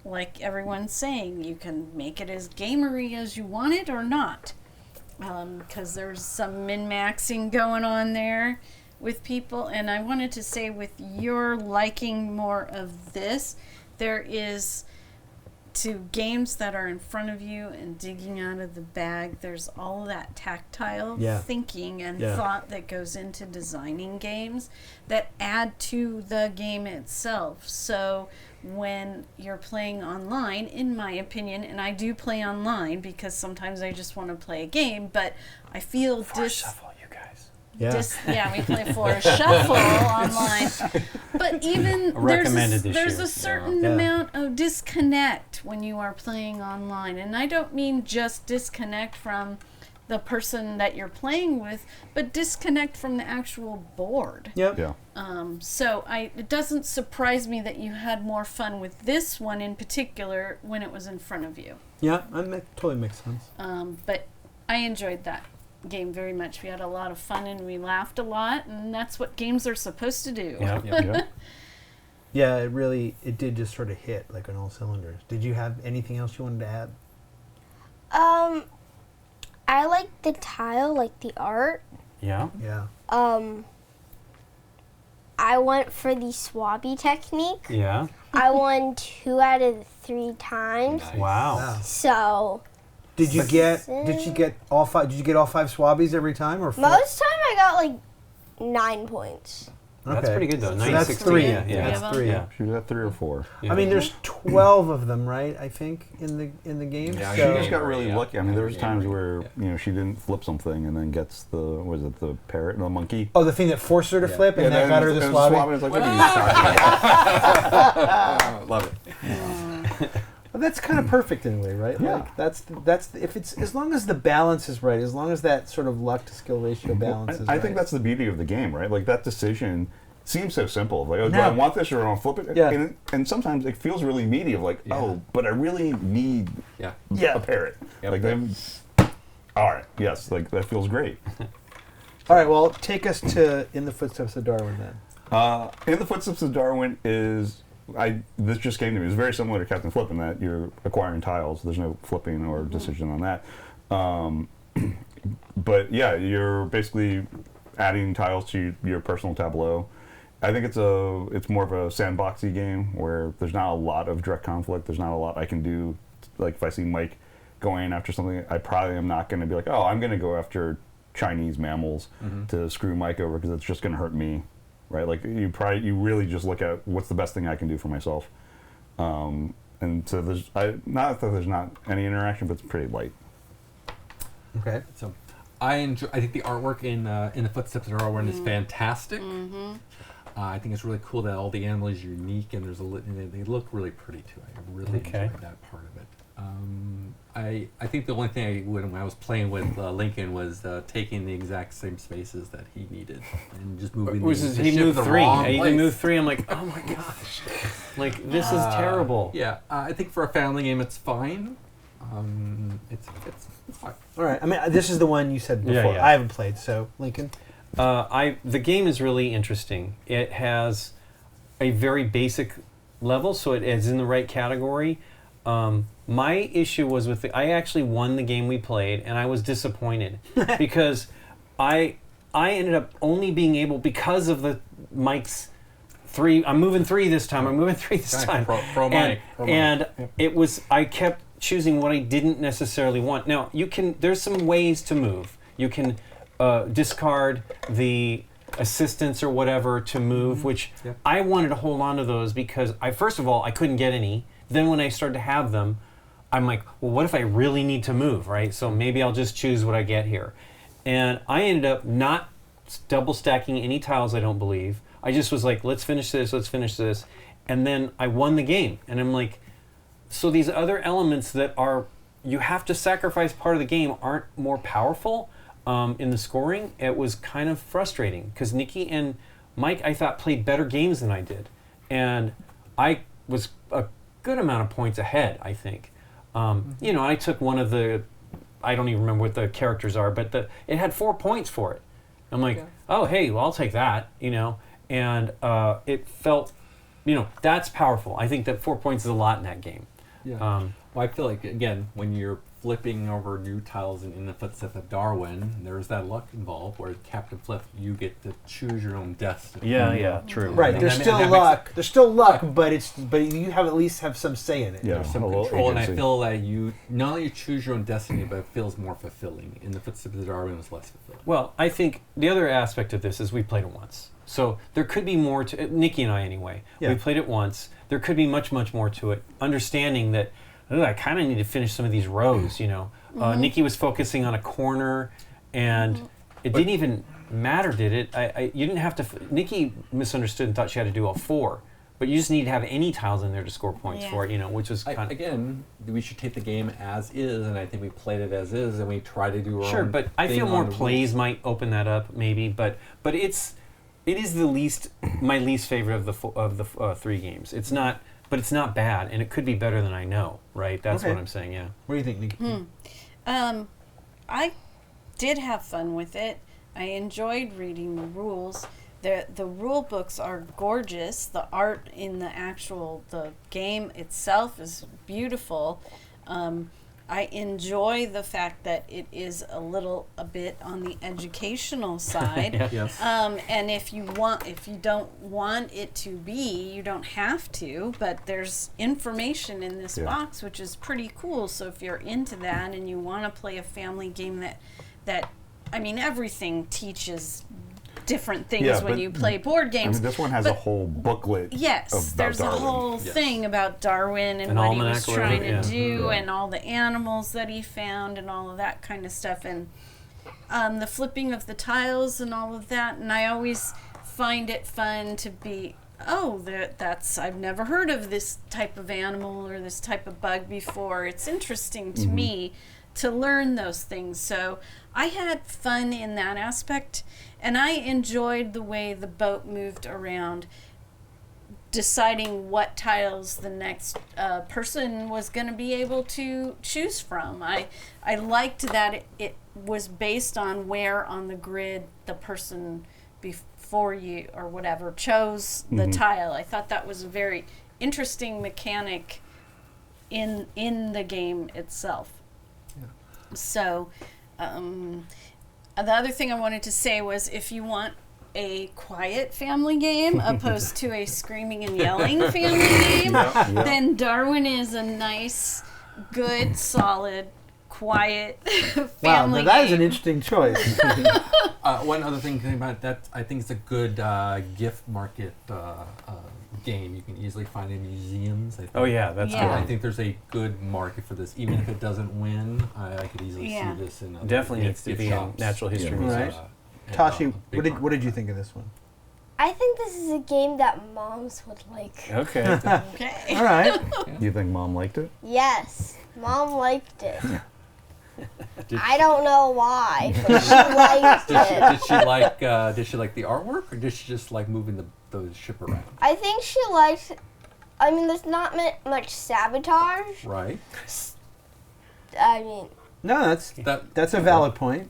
like everyone's saying, you can make it as gamery as you want it or not. Because there's some min-maxing going on there with people. And I wanted to say, with your liking more of this, there is, to games that are in front of you and digging out of the bag, there's all that tactile thinking and thought that goes into designing games that add to the game itself. So when you're playing online, in my opinion, and I do play online because sometimes I just want to play a game, but I feel Shuffle, you guys. Yeah. we play for Shuffle online. But even Recommended this there's year. a certain amount of disconnect when you are playing online. And I don't mean just disconnect from the person that you're playing with, but disconnect from the actual board. Yep. Yeah. So it doesn't surprise me that you had more fun with this one in particular when it was in front of you. Yeah, that totally makes sense. But I enjoyed that game very much. We had a lot of fun and we laughed a lot, and that's what games are supposed to do. Yeah. Yeah. Yeah, it did just sort of hit like on all cylinders. Did you have anything else you wanted to add? I like the tile, like the art. Yeah. Yeah. I went for the swabby technique. Yeah. I won 2 out of 3 times. Nice. Wow. So Did you get all 5? Did you get all 5 swabbies every time, or 4? most time I got like 9 points. That's pretty good though. So 9, that's 16, 3. Yeah. That's Yeah. 3. Yeah. She was at 3 or 4. Yeah. I mean, there's 12 of them, right? I think in the game. Yeah, She so just got really Yeah. lucky. I mean, there was Yeah. times where Yeah. she didn't flip something and then gets the the parrot, the monkey. oh, the thing that forced her to flip, and that got her the it was swabby. It's like, what are you talking about? Love it. Well, that's kind of perfect in a way, right? Yeah. Like that's if it's as long as the balance is right, as long as that sort of luck to skill ratio balance is I right. think that's the beauty of the game, right? Like that decision seems so simple. Like, oh, do No. I want this or do I want to flip it? Yeah. And sometimes it feels really meaty of like, oh, but I really need Yeah. a parrot. Yep. Like them. All right. Yes. Like that feels great. All right, well, take us to In the Footsteps of Darwin then. In the Footsteps of Darwin is this just came to me. It's very similar to Captain Flip in that you're acquiring tiles. There's no flipping or decision on that. But yeah, you're basically adding tiles to your personal tableau. I think it's more of a sandboxy game where there's not a lot of direct conflict. There's not a lot I can do. Like if I see Mike going after something, I probably am not going to be like, oh, I'm going to go after Chinese mammals to screw Mike over because it's just going to hurt me, right? Like you really just look at what's the best thing I can do for myself. And so not that there's not any interaction, but it's pretty light. Okay. So I think the artwork in the Footsteps of Darwin is fantastic. I think it's really cool that all the animals are unique and they look really pretty too. I really enjoyed that part of it. I think the only thing when I was playing with Lincoln was taking the exact same spaces that he needed and just moving. He moved 3. He moved 3. I'm like, oh my gosh, like this is terrible. Yeah, I think for a family game, it's fine. It's fine. All right. I mean, this is the one you said before. Yeah. I haven't played, so Lincoln. The game is really interesting. It has a very basic level, so it is in the right category. My issue was I actually won the game we played, and I was disappointed because I ended up only being able, because of the Mike's 3. I'm moving 3 this time. I'm moving 3 this time. Pro Mike. And it was, I kept choosing what I didn't necessarily want. Now there's some ways to move. You can discard the assistance or whatever to move, which I wanted to hold on to those because first of all, I couldn't get any. Then when I started to have them, I'm like, well, what if I really need to move, right? So maybe I'll just choose what I get here. And I ended up not double stacking any tiles, I don't believe. I just was like, let's finish this. And then I won the game. And I'm like, so these other elements that you have to sacrifice part of the game aren't more powerful in the scoring. It was kind of frustrating because Nikki and Mike, I thought, played better games than I did. And I was a good amount of points ahead, I think. I took one of the, I don't even remember what the characters are, but it had 4 points for it. I'm like, oh, hey, well, I'll take that, and it felt, that's powerful. I think that 4 points is a lot in that game. Yeah. Well, I feel like, again, when you're flipping over new tiles in the Footsteps of Darwin, there's that luck involved, where Captain Flip, you get to choose your own destiny. Yeah, true. Right. And There's that- still and that makes luck. There's still luck, but you have at least have some say in it. Yeah. There's some a little control, and I agency. feel that you not only choose your own destiny, but it feels more fulfilling. In the Footsteps of Darwin, was less fulfilling. Well, I think the other aspect of this is we played it once. So there could be more to it. Nikki and I, anyway. Yeah. We played it once. There could be much, much more to it. Understanding that I kind of need to finish some of these rows, Nikki was focusing on a corner, and it didn't even matter, did it? You didn't have to... Nikki misunderstood and thought she had to do all 4, But you just need to have any tiles in there to score points Yeah. for it, which is kind of... Again, we should take the game as is, and I think we played it as is, and we try to do our Sure, own but I thing feel more on the plays rules. might open that up, maybe. But it is my least favorite of the 3 games. It's not, but it's not bad, and it could be better than I know. Right? That's Okay. what I'm saying. Yeah. What do you think, Nikki? I did have fun with it. I enjoyed reading the rules. The rule books are gorgeous. The art in the game itself is beautiful. I enjoy the fact that it is a bit on the educational side. Yeah. Yes. And if you don't want it to be, you don't have to, but there's information in this box, which is pretty cool. So if you're into that and you want to play a family game that everything teaches different things Yeah, when but- you play board games. this one has a whole booklet. Yes, about there's Darwin. a whole thing about Darwin and An what he almanac was or trying whatever, to yeah. do and all the animals that he found and all of that kind of stuff. And the flipping of the tiles and all of that. And I always find it fun to be, I've never heard of this type of animal or this type of bug before. It's interesting to me to learn those things. So I had fun in that aspect, and I enjoyed the way the boat moved around, deciding what tiles the next person was going to be able to choose from. I liked that it was based on where on the grid the person before you or whatever chose the tile. I thought that was a very interesting mechanic in the game itself. So, the other thing I wanted to say was if you want a quiet family game opposed to a screaming and yelling family game, then Darwin is a nice, good, solid, quiet Wow, family now that is game. an interesting choice. One other thing about that, I think it's a good gift market game. You can easily find in museums. I think. Oh yeah, that's Yeah. I think there's a good market for this. Even if it doesn't win, I could easily Yeah. see this in other Definitely gift needs to be in shops. natural history Yeah. museums. Right. And, Tashi, big what market. did you think of this one? I think this is a game that moms would like. Okay. Okay. All right. Do you think Mom liked it? Yes, Mom liked it. Did I don't know why, but she liked it. Did she like the artwork, or did she just like moving the ship around? I think she liked. There's not much sabotage. Right. No, that's a valid point.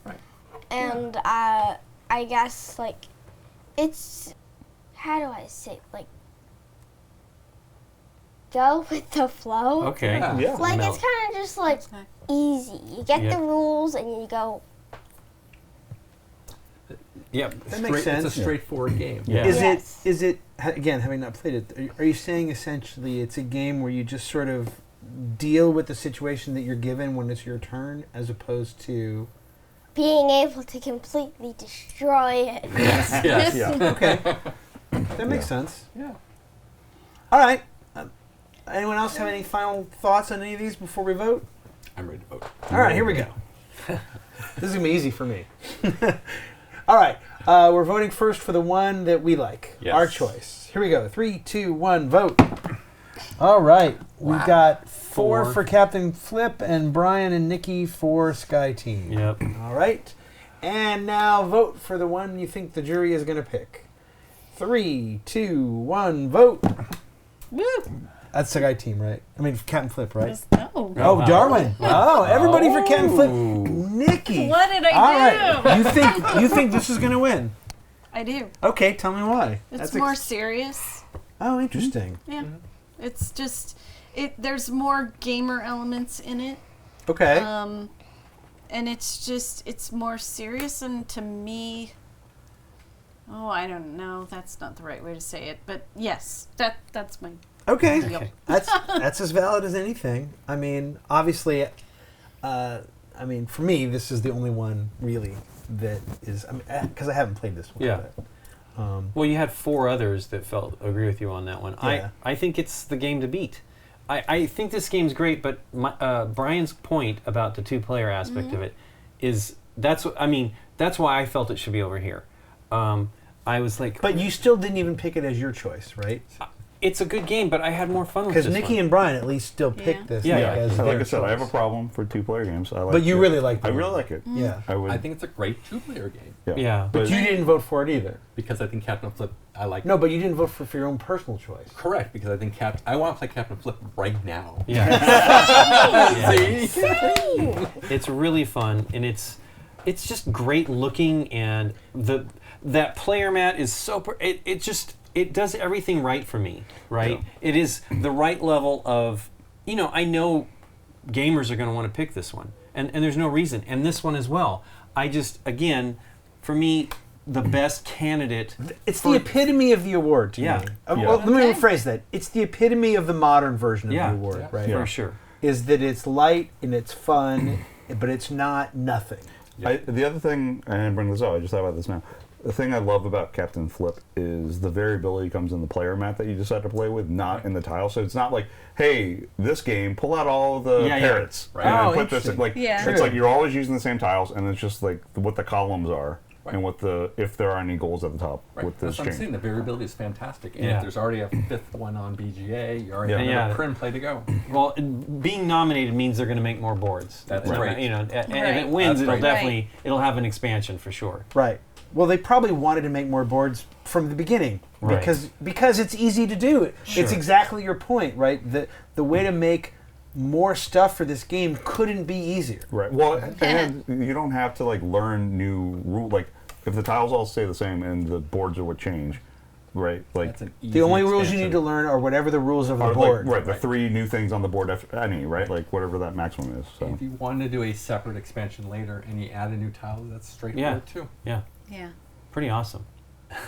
And I guess it's, how do I say, go with the flow. Okay. Yeah. Yeah. It's kind of just easy. You get Yeah. the rules and you go. Yep. That makes sense. It's a straightforward game. Yeah. Is it again, having not played it, are you saying essentially it's a game where you just sort of deal with the situation that you're given when it's your turn, as opposed to Being able to completely destroy it. Yes. Yes. Yeah. okay, that makes sense. Yeah. All right. Anyone else have any final thoughts on any of these before we vote? I'm ready to vote. All right, here we go. This is gonna be easy for me. All right, we're voting first for the one that we like, Yes. our choice. Here we go. 3, 2, 1, vote. All right, we've got 4 4. for Captain Flip and Brian and Nikki for Sky Team. Yep. All right, and now vote for the one you think the jury is going to pick. 3, 2, 1, vote. Woo! That's Sky Team, right? I mean, Captain Flip, right? No. Oh, wow. Darwin. Oh, everybody for Captain Flip. Oh. Nikki. What did I All do? right. You think this is going to win? I do. Okay, tell me why. It's more serious. Oh, interesting. Yeah. It's just there's more gamer elements in it. Okay. And it's more serious, and to me, I don't know, that's not the right way to say it, but yes, that's my Okay. deal. That's as valid as anything. I mean, obviously, for me, this is the only one really that is, because I haven't played this one. Yeah. But, Well, you had 4 others that agree with you on that one. Yeah. I think it's the game to beat. I think this game's great, but Brian's point about the 2-player aspect of it is that's why I felt it should be over here. I was like, but you still didn't even pick it as your choice, right? it's a good game, but I had more fun with this Because Nikki one. and Brian at least still picked this. Yeah. as Like their I said, I have a choice. problem for 2-player games. I like But you it. really like I the really one. like it. Yeah. I would. I think it's a great 2-player game Yeah. But you didn't vote for it either. because I think Captain Flip. I like. No, but you didn't vote for your own personal choice. Correct, because I think I want to play Captain Flip right now. Yeah. See? It's really fun, and it's just great looking, and that player mat is so it does everything right for me, right? It is the right level of, I know gamers are going to want to pick this one, and there's no reason, and this one as well. I just, again, for me, the best candidate. It's the epitome of the award to Yeah. me. Yeah. Well, let me Okay. rephrase that. It's the epitome of the modern version of Yeah. the award, Yeah. right? Yeah. For sure. Is that it's light and it's fun, but it's not nothing. The other thing, and I didn't bring this up, I just thought about this now. The thing I love about Captain Flip is the variability comes in the player mat that you decide to play with, not in the tile. So it's not like, hey, this game, pull out all the Yeah, yeah. parrots Right. and Oh, put this. interesting. Like, Yeah. it's like you're always using the same tiles, and it's just like what the columns are Right. and what if there are any goals at the top Right. with this That's what I'm saying. change. The variability is fantastic, and Yeah. if there's already a 5th one on BGA, you already Yeah. have Yeah. another prim play to go. Well, being nominated means they're going to make more boards. That's Right. right. And if Right. it wins, That's it'll right. definitely it'll have an expansion for sure. Right. Well, they probably wanted to make more boards from the beginning Right. because it's easy to do. It's Sure. exactly your point, right? The way to make more stuff for this game couldn't be easier. Right. Well, and you don't have to like learn new rule. Like if the tiles all stay the same and the boards are what change, right? Like That's an easy The only rules you expansion. need to learn are whatever the rules of the or, board. like, right, the Right. 3 new things on the board, if any, right? Like whatever that maximum is. So. If you want to do a separate expansion later and you add a new tile, that's straightforward too. Yeah. Yeah. Pretty awesome.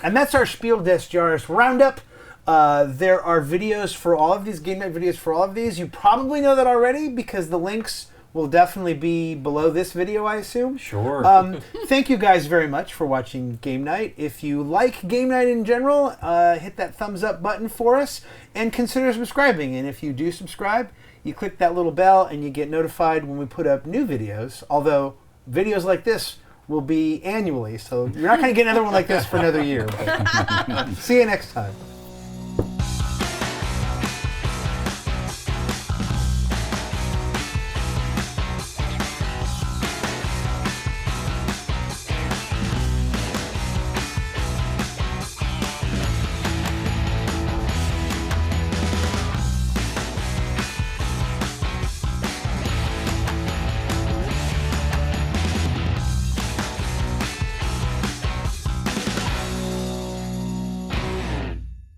And that's our Spiel des Jahres roundup. There are videos for all of these, Game Night videos for all of these. You probably know that already because the links will definitely be below this video, I assume. Sure. Thank you guys very much for watching Game Night. If you like Game Night in general, hit that thumbs up button for us and consider subscribing. And if you do subscribe, you click that little bell and you get notified when we put up new videos. Although videos like this will be annually, so you're not going to get another one like this for another year. But see you next time.